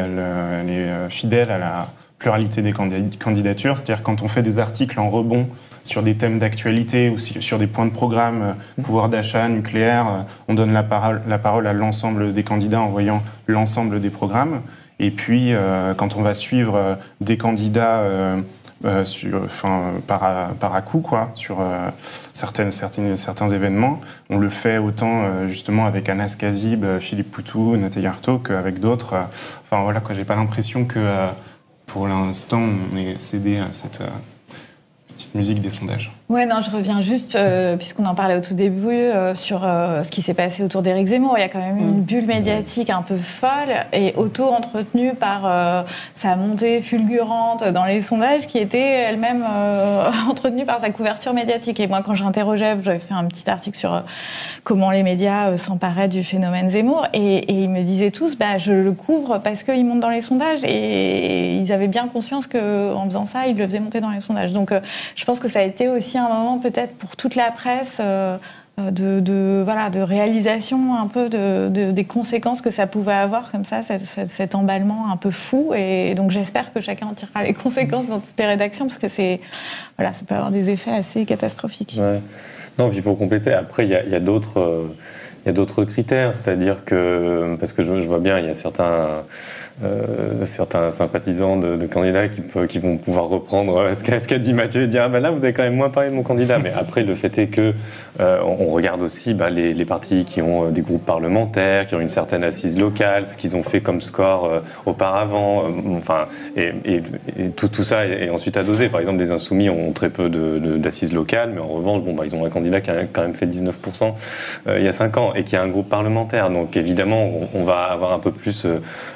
fidèles à la pluralité des candidatures, c'est-à-dire quand on fait des articles en rebond sur des thèmes d'actualité ou sur des points de programme, pouvoir d'achat, nucléaire, on donne la parole à l'ensemble des candidats en voyant l'ensemble des programmes. Et puis, quand on va suivre des candidats par à-coup, sur certains événements, on le fait autant justement avec Anas Kazib, Philippe Poutou, Nathalie Arthaud qu'avec d'autres. J'ai pas l'impression que pour l'instant on est cédé à cette petite musique des sondages. Ouais, non, je reviens juste, puisqu'on en parlait au tout début, sur ce qui s'est passé autour d'Éric Zemmour. Il y a quand même une bulle médiatique un peu folle et auto-entretenue par sa montée fulgurante dans les sondages qui était elle-même entretenue par sa couverture médiatique. Et moi, quand j'interrogeais, j'avais fait un petit article sur comment les médias s'emparaient du phénomène Zemmour et ils me disaient tous, je le couvre parce qu'il monte dans les sondages et ils avaient bien conscience qu'en faisant ça, ils le faisaient monter dans les sondages. Donc, je pense que ça a été aussi un moment peut-être pour toute la presse de réalisation un peu des conséquences que ça pouvait avoir comme ça, cet emballement un peu fou. Et donc j'espère que chacun en tirera les conséquences dans toutes les rédactions parce que ça peut avoir des effets assez catastrophiques. Ouais. Non, puis pour compléter, après il y a d'autres critères, c'est-à-dire que, parce que je vois bien, il y a certains sympathisants de candidats qui vont pouvoir reprendre ce qu'a dit Mathieu et dire là vous avez quand même moins parlé de mon candidat, mais après le fait est que on regarde aussi les partis qui ont des groupes parlementaires, qui ont une certaine assise locale, ce qu'ils ont fait comme score auparavant, et tout ça est ensuite à doser. Par exemple, les Insoumis ont très peu d'assises locales, mais en revanche ils ont un candidat qui a quand même fait 19% il y a 5 ans et qui a un groupe parlementaire, donc évidemment on va avoir un peu plus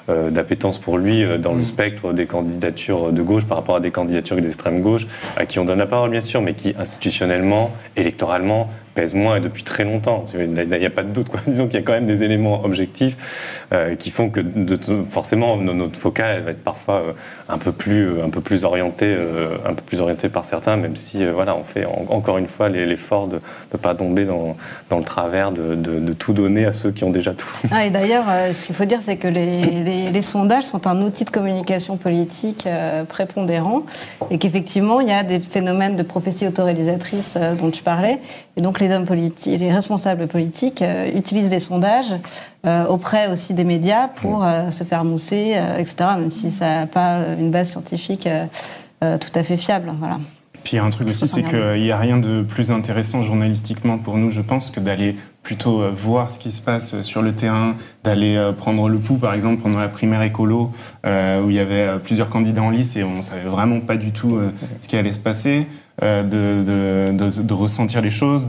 d'appétence pour lui dans le spectre des candidatures de gauche par rapport à des candidatures d'extrême gauche à qui on donne la parole bien sûr, mais qui institutionnellement, électoralement pèse moins et depuis très longtemps. Il n'y a pas de doute, quoi. Disons qu'il y a quand même des éléments objectifs qui font que forcément notre focale elle va être parfois un peu plus orientée par certains, même si on fait encore une fois l'effort de ne pas tomber dans le travers de tout donner à ceux qui ont déjà tout. Et d'ailleurs, ce qu'il faut dire, c'est que les sondages sont un outil de communication politique prépondérant et qu'effectivement, il y a des phénomènes de prophétie autoréalisatrice dont tu parlais. Et donc les hommes politiques, les responsables politiques utilisent les sondages auprès aussi des médias pour se faire mousser, etc., même si ça n'a pas une base scientifique tout à fait fiable. Voilà. Puis il y a un truc aussi, c'est qu'il n'y a rien de plus intéressant journalistiquement pour nous, je pense, que d'aller plutôt voir ce qui se passe sur le terrain, d'aller prendre le pouls, par exemple, pendant la primaire écolo, où il y avait plusieurs candidats en lice et on ne savait vraiment pas du tout ce qui allait se passer, de ressentir les choses,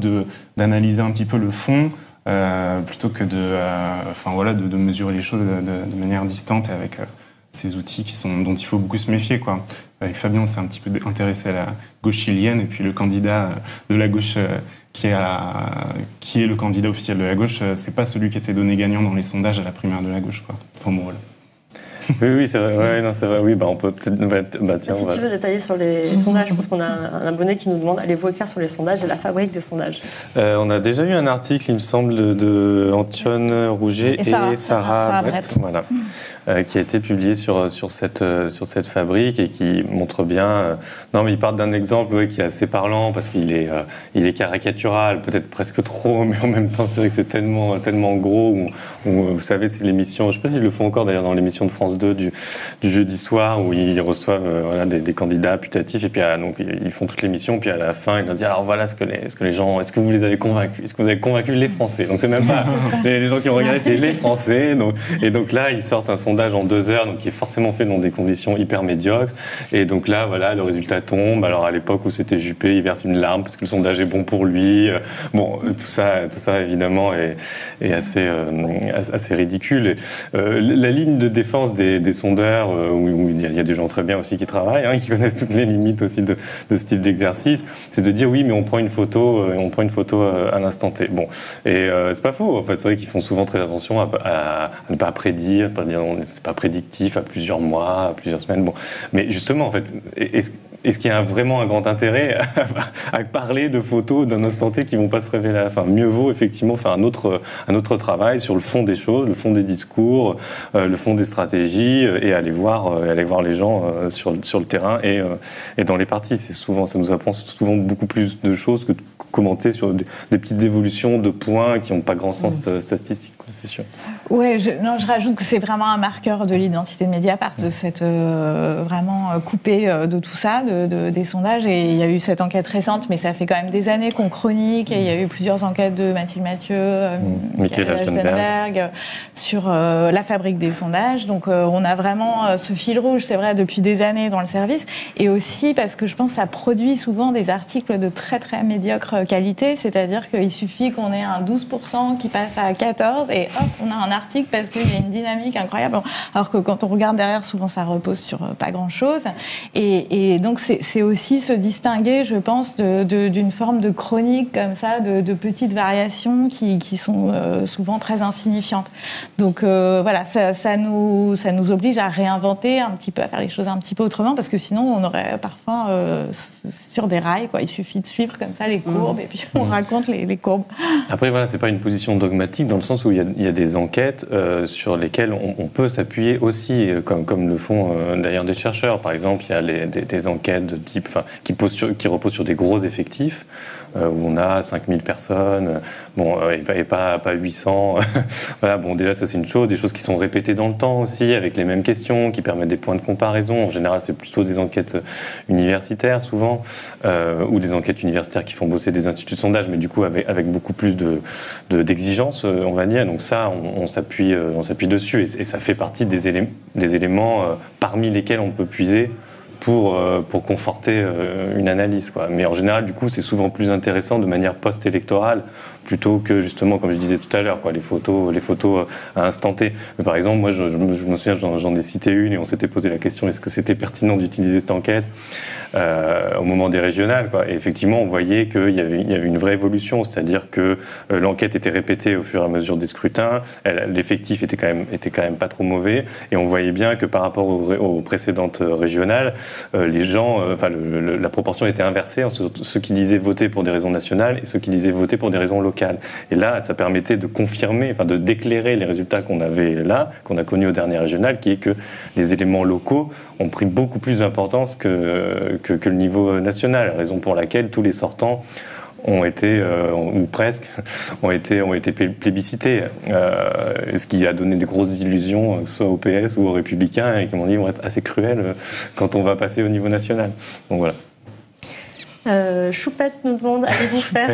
d'analyser un petit peu le fond, plutôt que de mesurer les choses de manière distante et avec ces outils dont il faut beaucoup se méfier, quoi. Avec Fabien, on s'est un petit peu intéressé à la gauche chilienne, et puis le candidat de la gauche qui est le candidat officiel de la gauche, c'est pas celui qui était donné gagnant dans les sondages à la primaire de la gauche, quoi. Pour moi, Oui, c'est vrai. Ouais, non, c'est vrai. Oui, on peut peut-être. Tiens, si tu veux détailler sur les sondages, parce qu'on a un abonné qui nous demande allez-vous écrire sur les sondages et la fabrique des sondages. On a déjà eu un article, il me semble, de Antoine Rouget et Sarah Brett, voilà, qui a été publié sur cette fabrique et qui montre bien. Non, mais il part d'un exemple qui est assez parlant parce qu'il est caricatural, peut-être presque trop, mais en même temps, c'est vrai que c'est tellement gros. Vous savez, c'est l'émission. Je ne sais pas s'ils le font encore d'ailleurs dans l'émission de France 2 du jeudi soir où ils reçoivent des candidats putatifs et puis donc ils font toute l'émission puis à la fin ils leur disent alors voilà ce que les gens, est-ce que vous les avez convaincus, est-ce que vous avez convaincu les Français, donc c'est même pas les gens qui ont regardé, c'est les Français, donc là ils sortent un sondage en 2 heures donc qui est forcément fait dans des conditions hyper médiocres et donc là voilà le résultat tombe. Alors à l'époque où c'était Juppé, il verse une larme parce que le sondage est bon pour lui, bon tout ça évidemment est assez ridicule. La ligne de défense des sondeurs, où il y a des gens très bien aussi qui travaillent, qui connaissent toutes les limites aussi de ce type d'exercice, c'est de dire oui, mais on prend une photo à l'instant T. Bon, et c'est pas faux. En fait, c'est vrai qu'ils font souvent très attention à ne pas prédire, c'est pas prédictif à plusieurs mois, à plusieurs semaines. Bon, mais justement, en fait, est-ce qu'il y a vraiment un grand intérêt à parler de photos d'un instant T qui vont pas se révéler à la fin? Mieux vaut effectivement faire un autre travail sur le fond des choses, le fond des discours, le fond des stratégies et aller voir les gens sur le terrain et dans les partis. Ça nous apprend souvent beaucoup plus de choses que de commenter sur des petites évolutions de points qui n'ont pas grand sens statistique, c'est sûr. Ouais, je rajoute que c'est vraiment un marqueur de l'identité de Mediapart, de s'être vraiment coupé de tout ça, des sondages. Et il y a eu cette enquête récente, mais ça fait quand même des années qu'on chronique. Et il y a eu plusieurs enquêtes de Mathilde Mathieu, Michaela Stenberg, sur la fabrique des sondages. Donc on a vraiment ce fil rouge, c'est vrai, depuis des années dans le service. Et aussi parce que je pense que ça produit souvent des articles de très très médiocre qualité. C'est-à-dire qu'il suffit qu'on ait un 12% qui passe à 14% et hop, on a un article parce qu'il y a une dynamique incroyable. Alors que quand on regarde derrière, souvent ça repose sur pas grand-chose. Et donc c'est aussi se distinguer, je pense, d'une forme de chronique comme ça, de petites variations qui sont souvent très insignifiantes. Donc voilà, ça nous oblige à réinventer un petit peu, à faire les choses un petit peu autrement, parce que sinon on aurait parfois sur des rails, quoi. Il suffit de suivre comme ça les courbes et puis on raconte les courbes. Après voilà, c'est pas une position dogmatique dans le sens où il y a des enquêtes sur lesquelles on peut s'appuyer aussi, comme le font d'ailleurs des chercheurs. Par exemple, il y a des enquêtes de type, qui reposent sur des gros effectifs, où on a 5000 personnes, et pas 800. Voilà, bon, déjà, ça c'est une chose. Des choses qui sont répétées dans le temps aussi, avec les mêmes questions, qui permettent des points de comparaison. En général, c'est plutôt des enquêtes universitaires, souvent, ou des enquêtes universitaires qui font bosser des instituts de sondage, mais du coup, avec beaucoup plus d'exigences, on va dire. Donc ça, on s'appuie dessus, et ça fait partie des éléments parmi lesquels on peut puiser pour conforter une analyse, quoi. Mais en général, du coup, c'est souvent plus intéressant de manière post-électorale plutôt que, justement, comme je disais tout à l'heure, quoi, les photos à instant T. Mais par exemple, moi, je me souviens, j'en ai cité une et on s'était posé la question, est-ce que c'était pertinent d'utiliser cette enquête au moment des régionales, quoi. Et effectivement, on voyait qu'il y avait une vraie évolution, c'est-à-dire que l'enquête était répétée au fur et à mesure des scrutins, l'effectif était quand même pas trop mauvais, et on voyait bien que par rapport aux précédentes régionales, les gens, la proportion était inversée entre ceux qui disaient voter pour des raisons nationales et ceux qui disaient voter pour des raisons locales. Et là, ça permettait de confirmer, d'éclairer les résultats qu'on avait là, qu'on a connus aux dernières régionales, qui est que les éléments locaux ont pris beaucoup plus d'importance que le niveau national, raison pour laquelle tous les sortants ont été, ou presque, ont été plébiscités. Ce qui a donné des grosses illusions, que ce soit au PS ou aux Républicains, et qui m'ont dit vont être assez cruels quand on va passer au niveau national. Donc voilà. Choupette nous demande, allez-vous faire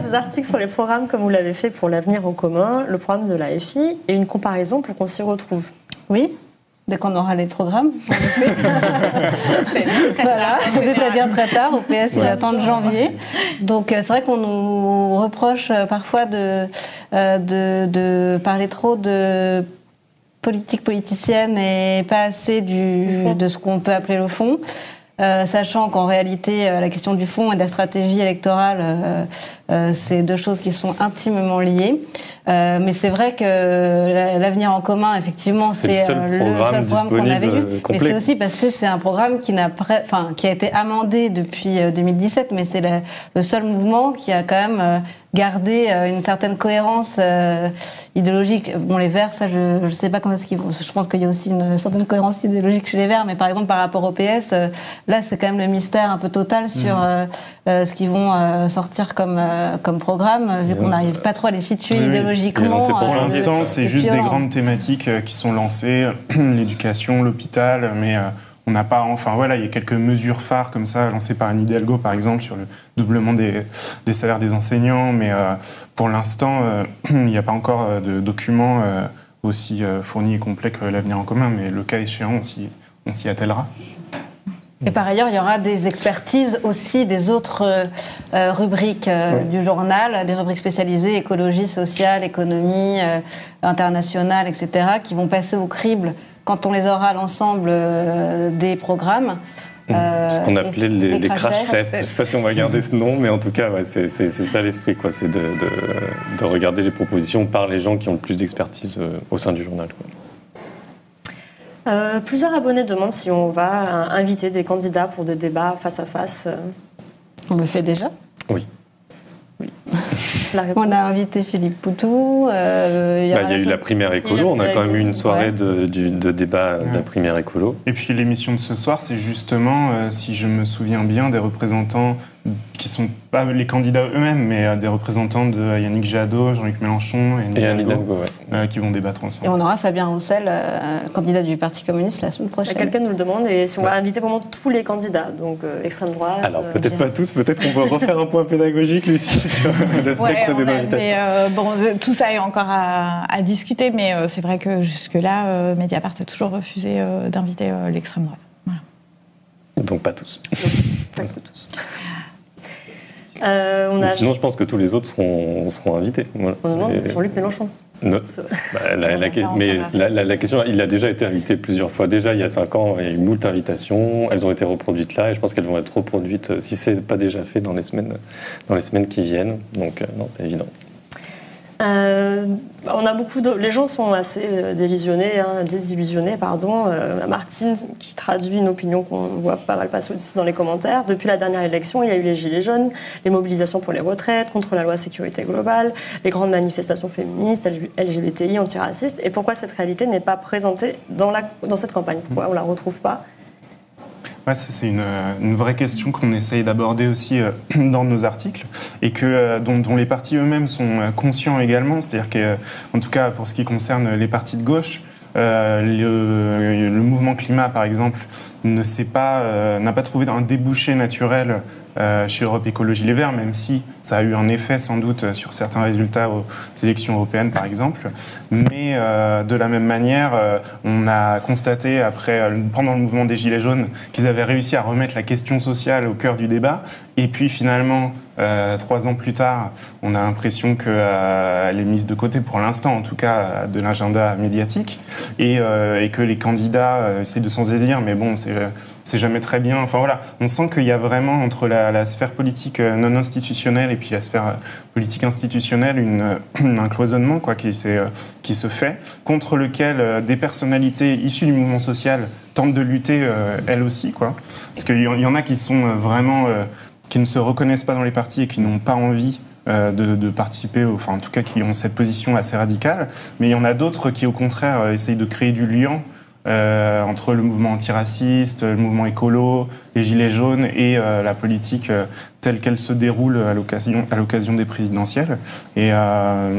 des articles sur les programmes comme vous l'avez fait pour l'avenir en commun, le programme de l'AFI, et une comparaison pour qu'on s'y retrouve? Oui, dès qu'on aura les programmes, en effet. Voilà, c'est-à-dire très tard, au PS ils attendent janvier. Donc c'est vrai qu'on nous reproche parfois de parler trop de politique politicienne et pas assez de ce qu'on peut appeler le fond. Sachant qu'en réalité, la question du fond et de la stratégie électorale, c'est deux choses qui sont intimement liées. Mais c'est vrai que l'avenir en commun, effectivement, c'est le seul programme qu'on avait eu. Mais c'est aussi parce que c'est un programme qui a été amendé depuis 2017, mais c'est le seul mouvement qui a quand même gardé une certaine cohérence idéologique. Bon, les Verts, ça, je ne sais pas quand est-ce qu'ils vont. Je pense qu'il y a aussi une certaine cohérence idéologique chez les Verts, mais par exemple, par rapport au PS, là, c'est quand même le mystère un peu total sur ce qu'ils vont sortir comme programme, vu qu'on n'arrive pas trop à les situer idéologiquement. Pour l'instant, c'est juste des grandes thématiques qui sont lancées, l'éducation, l'hôpital, mais on n'a pas... Enfin voilà, il y a quelques mesures phares comme ça, lancées par Anne Hidalgo, par exemple, sur le doublement des salaires des enseignants, mais pour l'instant, il n'y a pas encore de documents aussi fournis et complets que l'avenir en commun, mais le cas échéant, on s'y attellera. Et par ailleurs, il y aura des expertises aussi des autres rubriques du journal, des rubriques spécialisées, écologie, sociale, économie, internationale, etc., qui vont passer au crible quand on les aura à l'ensemble des programmes. Ce qu'on appelait les crash tests. Je ne sais pas si on va garder ce nom, mais en tout cas, ouais, c'est ça l'esprit, quoi. C'est de regarder les propositions par les gens qui ont le plus d'expertise au sein du journal, quoi. Plusieurs abonnés demandent si on va inviter des candidats pour des débats face à face. On le fait déjà ? Oui. On a invité Philippe Poutou. Il y a eu la primaire écolo. On a quand même eu une soirée de débat de la primaire écolo. Et puis l'émission de ce soir, c'est justement, si je me souviens bien, des représentants qui ne sont pas les candidats eux-mêmes, mais des représentants de Yannick Jadot, Jean-Luc Mélenchon et Anne Hidalgo, qui vont débattre ensemble. Et on aura Fabien Roussel, candidat du Parti communiste, la semaine prochaine. Quelqu'un nous le demande, et si on va inviter vraiment tous les candidats, donc extrême droite... Alors peut-être pas tous, peut-être qu'on va refaire un point pédagogique, Lucie, sur le spectre des invitations. Tout ça est encore à discuter, mais c'est vrai que jusque-là, Mediapart a toujours refusé d'inviter l'extrême droite. Voilà. Donc pas tous. Presque tous. Sinon, je pense que tous les autres seront invités. Voilà. Jean-Luc Mélenchon. La question, il a déjà été invité plusieurs fois. Déjà, il y a 5 ans, il y a eu moult invitations. Elles ont été reproduites là, et je pense qu'elles vont être reproduites, si ce n'est pas déjà fait, dans les semaines qui viennent. Donc, non, c'est évident. On a les gens sont assez désillusionnés. Martine, qui traduit une opinion qu'on voit pas mal passer aussi dans les commentaires. Depuis la dernière élection, il y a eu les gilets jaunes, les mobilisations pour les retraites, contre la loi sécurité globale, les grandes manifestations féministes, LGBTI, antiracistes. Et pourquoi cette réalité n'est pas présentée dans cette campagne? Pourquoi on la retrouve pas? Ouais, c'est une vraie question qu'on essaye d'aborder aussi dans nos articles et dont les partis eux-mêmes sont conscients également. C'est-à-dire qu'en tout cas, pour ce qui concerne les partis de gauche, le mouvement climat, par exemple, n'a pas trouvé un débouché naturel chez Europe Écologie Les Verts, même si ça a eu un effet sans doute sur certains résultats aux élections européennes, par exemple. Mais de la même manière, on a constaté pendant le mouvement des Gilets jaunes qu'ils avaient réussi à remettre la question sociale au cœur du débat. Et puis finalement, 3 ans plus tard, on a l'impression qu'elle est mise de côté, pour l'instant en tout cas, de l'agenda médiatique, et que les candidats essaient de s'en saisir, mais bon, c'est jamais très bien. Enfin voilà, on sent qu'il y a vraiment entre la sphère politique non institutionnelle et puis la sphère politique institutionnelle un cloisonnement qui se fait, contre lequel des personnalités issues du mouvement social tentent de lutter elles aussi, quoi. Parce qu'il y en a qui sont vraiment... qui ne se reconnaissent pas dans les partis et qui n'ont pas envie de participer, enfin en tout cas qui ont cette position assez radicale, mais il y en a d'autres qui au contraire essayent de créer du lien entre le mouvement antiraciste, le mouvement écolo, les gilets jaunes et la politique telle qu'elle se déroule à l'occasion des présidentielles. Et la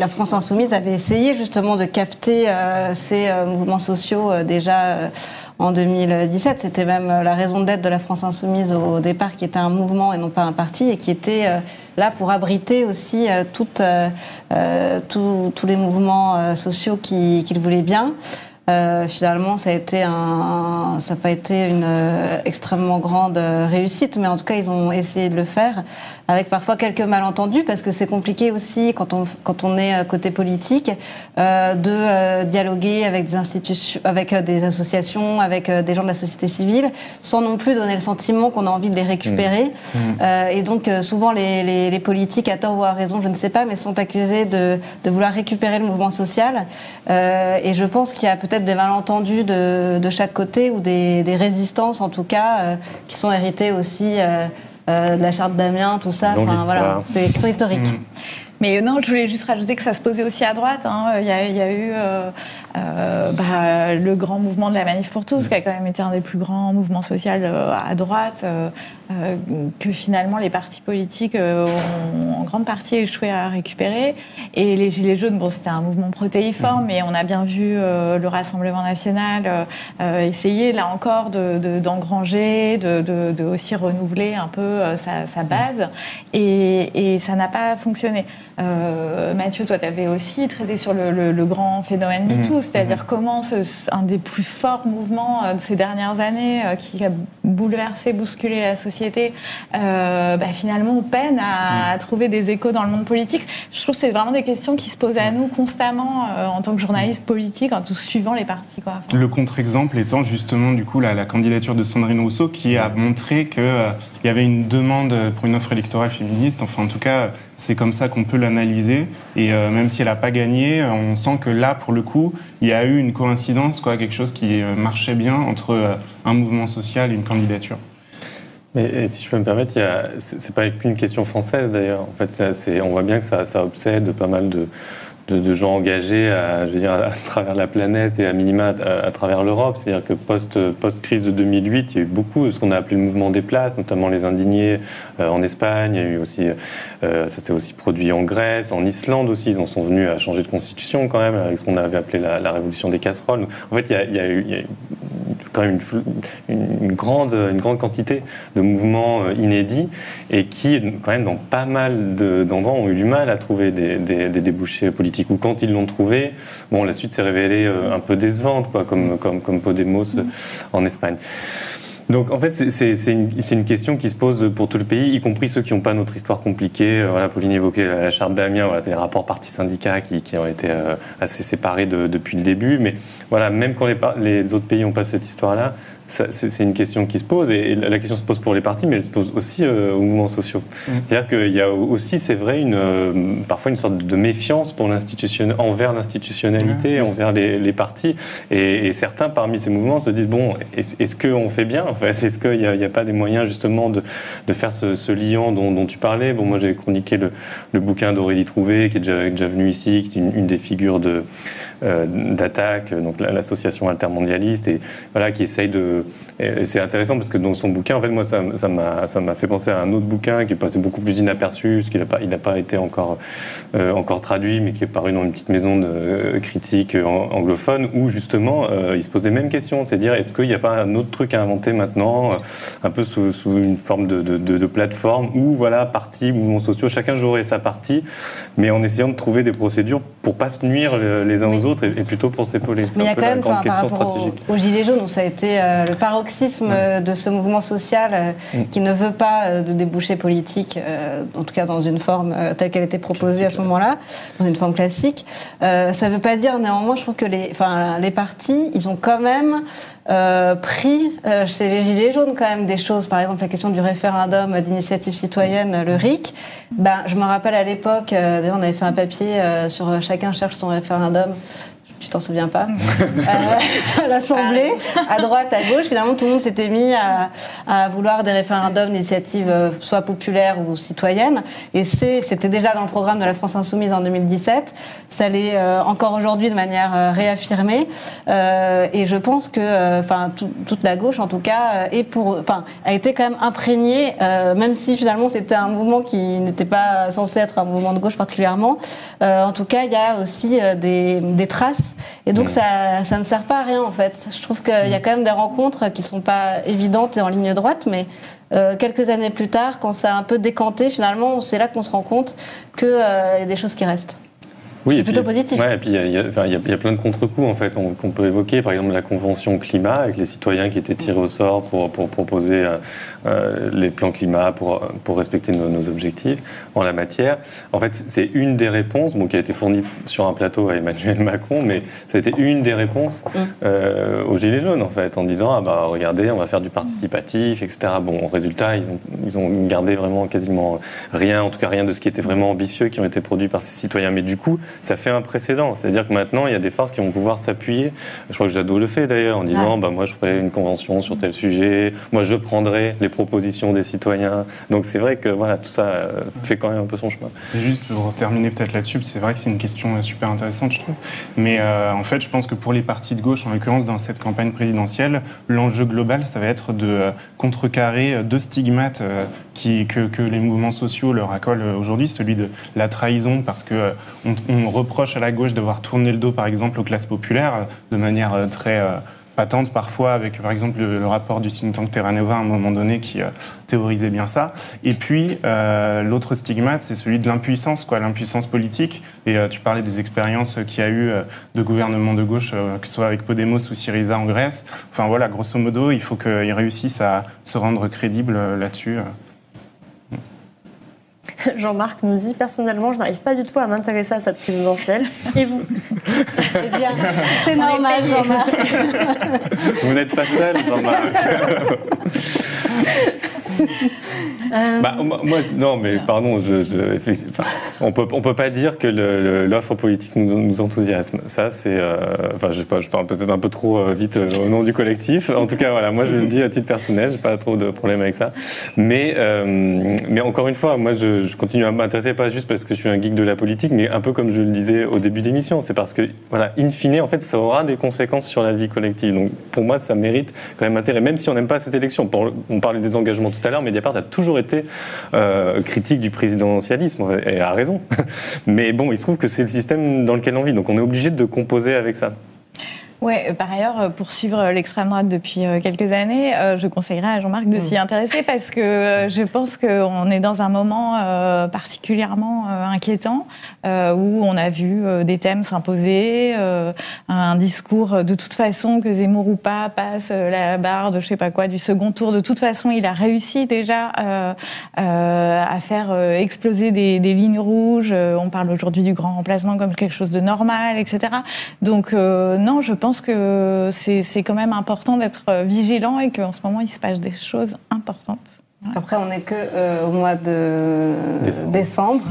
France Insoumise avait essayé justement de capter ces mouvements sociaux déjà en 2017. C'était même la raison d'être de la France Insoumise au départ, qui était un mouvement et non pas un parti, et qui était là pour abriter aussi tous les mouvements sociaux qu'il voulait bien. Finalement, ça n'a pas été une extrêmement grande réussite, mais en tout cas, ils ont essayé de le faire avec parfois quelques malentendus, parce que c'est compliqué aussi quand on est côté politique de dialoguer avec des institutions, avec des associations, avec des gens de la société civile, sans non plus donner le sentiment qu'on a envie de les récupérer. Et donc souvent les politiques, à tort ou à raison, je ne sais pas, mais sont accusés de vouloir récupérer le mouvement social. Et je pense qu'il y a peut-être des malentendus de chaque côté, ou des résistances en tout cas, qui sont héritées aussi de la charte d'Amiens, tout ça, voilà, qui sont historiques. Mais non, je voulais juste rajouter que ça se posait aussi à droite. Il y a eu le grand mouvement de la Manif pour tous, qui a quand même été un des plus grands mouvements sociaux à droite, que finalement les partis politiques ont en grande partie échoué à récupérer. Et les Gilets jaunes, bon, c'était un mouvement protéiforme, mais on a bien vu le Rassemblement national essayer, là encore, d'engranger, de aussi renouveler un peu sa base. Et ça n'a pas fonctionné. Mathieu, toi, tu avais aussi traité sur le grand phénomène MeToo, c'est-à-dire comment un des plus forts mouvements de ces dernières années, qui a bouleversé, bousculé la société, finalement, on peine à trouver des échos dans le monde politique. Je trouve que c'est vraiment des questions qui se posent à nous constamment en tant que journalistes politiques, en tout suivant les partis, quoi. Enfin, le contre-exemple étant justement du coup la candidature de Sandrine Rousseau, qui a montré qu'il y avait une demande pour une offre électorale féministe. Enfin, en tout cas, c'est comme ça qu'on peut l'analyser. Et même si elle n'a pas gagné, on sent que là, pour le coup, il y a eu une coïncidence, quelque chose qui marchait bien entre un mouvement social et une candidature. Mais si je peux me permettre, c'est pas qu'une question française d'ailleurs. En fait, on voit bien que ça obsède pas mal de gens engagés à travers la planète et à minima à travers l'Europe. C'est-à-dire que post-crise de 2008, il y a eu beaucoup de ce qu'on a appelé le mouvement des places, notamment les indignés en Espagne. Il y a eu aussi, ça s'est aussi produit en Grèce, en Islande aussi. Ils en sont venus à changer de constitution quand même, avec ce qu'on avait appelé la révolution des casseroles. En fait, il y a eu quand même une grande quantité de mouvements inédits, et qui, quand même, dans pas mal d'endroits, ont eu du mal à trouver des débouchés politiques. Ou quand ils l'ont trouvé, bon, la suite s'est révélée un peu décevante, comme Podemos en Espagne. Donc en fait, c'est une question qui se pose pour tout le pays, y compris ceux qui n'ont pas notre histoire compliquée. Pauline évoquait la charte d'Amiens, c'est les rapports parti-syndicat qui ont été assez séparés depuis le début. Mais voilà, même quand les autres pays n'ont pas cette histoire-là, c'est une question qui se pose, et la question se pose pour les partis, mais elle se pose aussi aux mouvements sociaux. C'est-à-dire qu'il y a aussi, c'est vrai, parfois une sorte de méfiance envers l'institutionnalité, envers les partis, et certains parmi ces mouvements se disent, bon, est-ce qu'on fait bien en fait? Est-ce qu'il n'y a pas des moyens justement de faire ce liant dont tu parlais? Bon, moi j'ai chroniqué le bouquin d'Aurélie Trouvé, qui est déjà venu ici, qui est une des figures d'Attaque, donc l'association altermondialiste, et voilà, qui essaye et c'est intéressant parce que dans son bouquin, en fait, moi, ça m'a fait penser à un autre bouquin qui est passé beaucoup plus inaperçu, parce qu'il n'a pas été encore traduit, mais qui est paru dans une petite maison de critique anglophone, où justement, il se pose les mêmes questions, c'est-à-dire, est-ce qu'il n'y a pas un autre truc à inventer maintenant, un peu sous une forme de plateforme, où, voilà, partis, mouvements sociaux, chacun jouerait sa partie, mais en essayant de trouver des procédures pour pas se nuire les uns aux autres, et plutôt pour s'épauler. Mais il y a quand même, par rapport aux Gilets jaunes, où ça a été le paroxysme de ce mouvement social qui ne veut pas de débouchés politiques, en tout cas dans une forme telle qu'elle était proposée à ce moment-là, dans une forme classique. Ça ne veut pas dire, néanmoins, je trouve que les partis, ils ont quand même pris chez les Gilets jaunes quand même des choses. Par exemple, la question du référendum d'initiative citoyenne, le RIC. Je me rappelle à l'époque, d'ailleurs on avait fait un papier sur Chacun cherche son référendum. tu t'en souviens pas, à l'Assemblée, à droite, à gauche. Finalement, tout le monde s'était mis à vouloir des référendums d'initiative soit populaires ou citoyennes. Et c'était déjà dans le programme de la France Insoumise en 2017. Ça l'est encore aujourd'hui de manière réaffirmée. Et je pense que toute la gauche, en tout cas, a été quand même imprégnée, même si finalement c'était un mouvement qui n'était pas censé être un mouvement de gauche particulièrement. En tout cas, il y a aussi des traces. Et donc ça ne sert pas à rien en fait. Je trouve qu'il y a quand même des rencontres qui ne sont pas évidentes et en ligne droite, mais quelques années plus tard, quand ça a un peu décanté, finalement, c'est là qu'on se rend compte qu'il y a des choses qui restent. Oui, c'est plutôt positif. Ouais, et puis il y a plein de contre-coups en fait qu'on peut évoquer. Par exemple, la convention climat avec les citoyens qui étaient tirés au sort pour proposer les plans climat pour respecter nos objectifs en la matière. En fait, c'est une des réponses qui a été fournie sur un plateau à Emmanuel Macron, mais ça a été une des réponses aux Gilets jaunes en fait, en disant regardez, on va faire du participatif, etc. Bon, au résultat, ils ont gardé vraiment quasiment rien, en tout cas rien de ce qui était vraiment ambitieux qui ont été produits par ces citoyens. Mais du coup, ça fait un précédent. C'est-à-dire que maintenant, il y a des forces qui vont pouvoir s'appuyer. Je crois que Jadot le fait d'ailleurs, en disant moi, je ferai une convention sur tel sujet, moi, je prendrai les propositions des citoyens. Donc, c'est vrai que voilà, tout ça fait quand même un peu son chemin. Et juste pour terminer peut-être là-dessus, c'est vrai que c'est une question super intéressante, je trouve. Mais en fait, je pense que pour les partis de gauche, en l'occurrence, dans cette campagne présidentielle, l'enjeu global, ça va être de contrecarrer deux stigmates que les mouvements sociaux leur accolent aujourd'hui, celui de la trahison, parce que on reproche à la gauche d'avoir tourné le dos, par exemple, aux classes populaires, de manière très patente parfois, avec par exemple le rapport du think tank Terra Nova à un moment donné qui théorisait bien ça. Et puis l'autre stigmate, c'est celui de l'impuissance, l'impuissance politique. Et tu parlais des expériences qu'il y a eu de gouvernements de gauche, que ce soit avec Podemos ou Syriza en Grèce. Enfin voilà, grosso modo, il faut qu'ils réussissent à se rendre crédibles là-dessus. Jean-Marc nous dit, personnellement, je n'arrive pas du tout à m'intéresser à cette présidentielle. Et vous? Eh bien, c'est normal, Jean-Marc. Vous n'êtes pas seul, Jean-Marc. Moi, non, mais pardon, on peut pas dire que l'offre politique nous enthousiasme. Ça, c'est, je parle peut-être un peu trop vite au nom du collectif. En tout cas, voilà, moi, je le dis à titre personnel, j'ai pas trop de problème avec ça. Mais encore une fois, moi, je continue à m'intéresser pas juste parce que je suis un geek de la politique, mais un peu comme je le disais au début d'émission, c'est parce que, voilà, in fine, en fait, ça aura des conséquences sur la vie collective. Donc, pour moi, ça mérite quand même intérêt, même si on n'aime pas cette élection. On parlait des engagements tout à l'heure, Mediapart a toujours été critique du présidentialisme, et a raison. Mais bon, il se trouve que c'est le système dans lequel on vit, donc on est obligé de composer avec ça. Oui, par ailleurs, pour suivre l'extrême droite depuis quelques années, je conseillerais à Jean-Marc de s'y intéresser parce que je pense qu'on est dans un moment particulièrement inquiétant où on a vu des thèmes s'imposer, un discours de toute façon que Zemmour ou pas passe la barre de je sais pas quoi du second tour. De toute façon, il a réussi déjà à faire exploser des lignes rouges. On parle aujourd'hui du grand remplacement comme quelque chose de normal, etc. Donc non, je pense que c'est quand même important d'être vigilant et qu'en ce moment, il se passe des choses importantes. Ouais. Après, on n'est qu'au mois de décembre.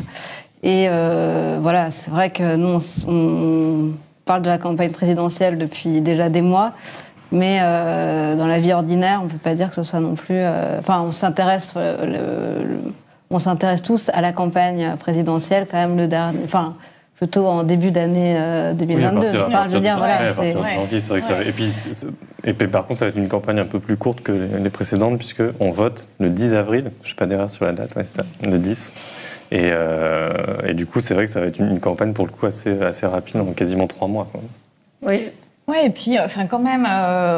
Et voilà, c'est vrai que nous, on parle de la campagne présidentielle depuis déjà des mois. Mais dans la vie ordinaire, on ne peut pas dire que ce soit non plus... on s'intéresse tous à la campagne présidentielle, quand même, le dernier... plutôt en début d'année 2022. Oui, je veux dire, voilà, c'est janvier, c'est vrai que ça. Et puis par contre, ça va être une campagne un peu plus courte que les précédentes, puisque on vote le 10 avril. Je ne fais pas d'erreur sur la date, ouais, c'est ça, le 10. Et du coup, c'est vrai que ça va être une campagne pour le coup assez rapide, en quasiment 3 mois. Quoi. Oui. Oui, et puis, quand même,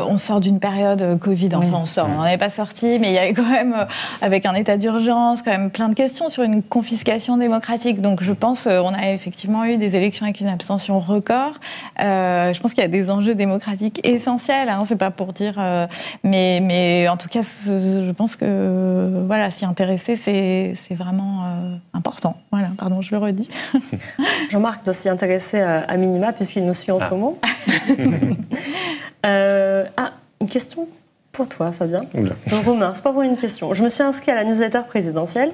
on sort d'une période Covid. Enfin, on n'en est pas sorti, mais il y avait quand même, avec un état d'urgence, quand même plein de questions sur une confiscation démocratique. Donc, je pense on a effectivement eu des élections avec une abstention record. Je pense qu'il y a des enjeux démocratiques essentiels. C'est pas pour dire, mais en tout cas, je pense que voilà, s'y intéresser, c'est vraiment important. Voilà, pardon, je le redis. Jean-Marc doit s'y intéresser à minima puisqu'il nous suit en ce moment. Une question pour toi, Fabien. Donc, Romain, c'est pas pour une question. Je me suis inscrit à la newsletter présidentielle.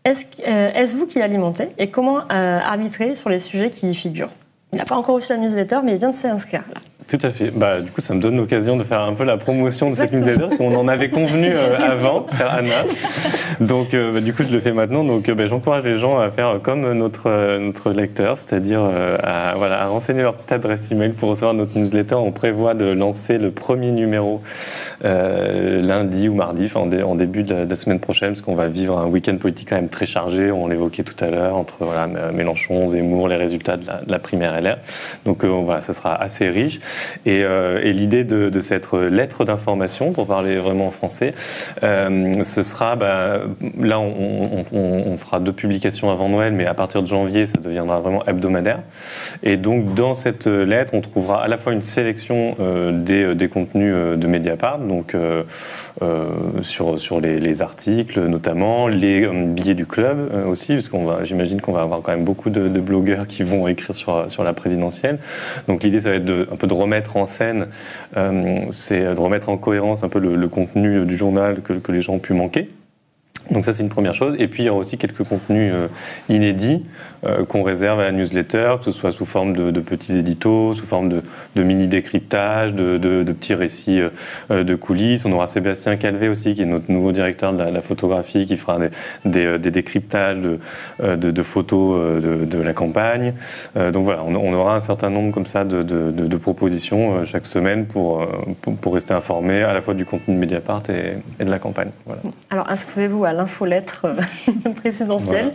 Est-ce vous qui l'alimentez et comment arbitrer sur les sujets qui y figurent? Il n'a pas encore reçu la newsletter, mais il vient de s'y inscrire, là. Tout à fait. Du coup, ça me donne l'occasion de faire un peu la promotion de cette newsletter, parce qu'on en avait convenu avant, Anna. Donc, du coup, je le fais maintenant. Donc, j'encourage les gens à faire comme notre lecteur, c'est-à-dire à renseigner leur petite adresse email pour recevoir notre newsletter. On prévoit de lancer le premier numéro lundi ou mardi, en début de la semaine prochaine, parce qu'on va vivre un week-end politique quand même très chargé. On l'évoquait tout à l'heure, entre Mélenchon, Zemmour, les résultats de la primaire LR. Donc, ça sera assez riche. Et l'idée de cette lettre d'information, pour parler vraiment en français, ce sera, là on fera 2 publications avant Noël, mais à partir de janvier, ça deviendra vraiment hebdomadaire. Et donc dans cette lettre, on trouvera à la fois une sélection des contenus de Mediapart, donc sur les articles notamment, les billets du club aussi, parce j'imagine qu'on va avoir quand même beaucoup de blogueurs qui vont écrire sur la présidentielle. Donc l'idée, ça va être un peu de remettre en scène, c'est de remettre en cohérence un peu le contenu du journal que les gens ont pu manquer. Donc ça, c'est une première chose. Et puis, il y aura aussi quelques contenus inédits qu'on réserve à la newsletter, que ce soit sous forme de petits éditos, sous forme de mini-décryptage, de petits récits de coulisses. On aura Sébastien Calvé aussi, qui est notre nouveau directeur de la photographie, qui fera des décryptages de photos de la campagne. Donc voilà, on aura un certain nombre comme ça de propositions chaque semaine pour rester informé à la fois du contenu de Mediapart et de la campagne. Voilà. Alors, inscrivez-vous à l'infolettre présidentielle.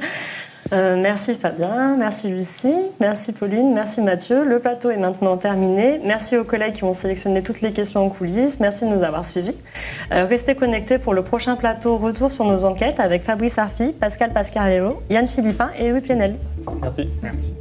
Voilà. Merci Fabien, merci Lucie, merci Pauline, merci Mathieu. Le plateau est maintenant terminé. Merci aux collègues qui ont sélectionné toutes les questions en coulisses. Merci de nous avoir suivis. Restez connectés pour le prochain plateau Retour sur nos enquêtes avec Fabrice Arfi, Pascal Pasquarello, Yann Philippin et Louis Plenel. Merci. Merci.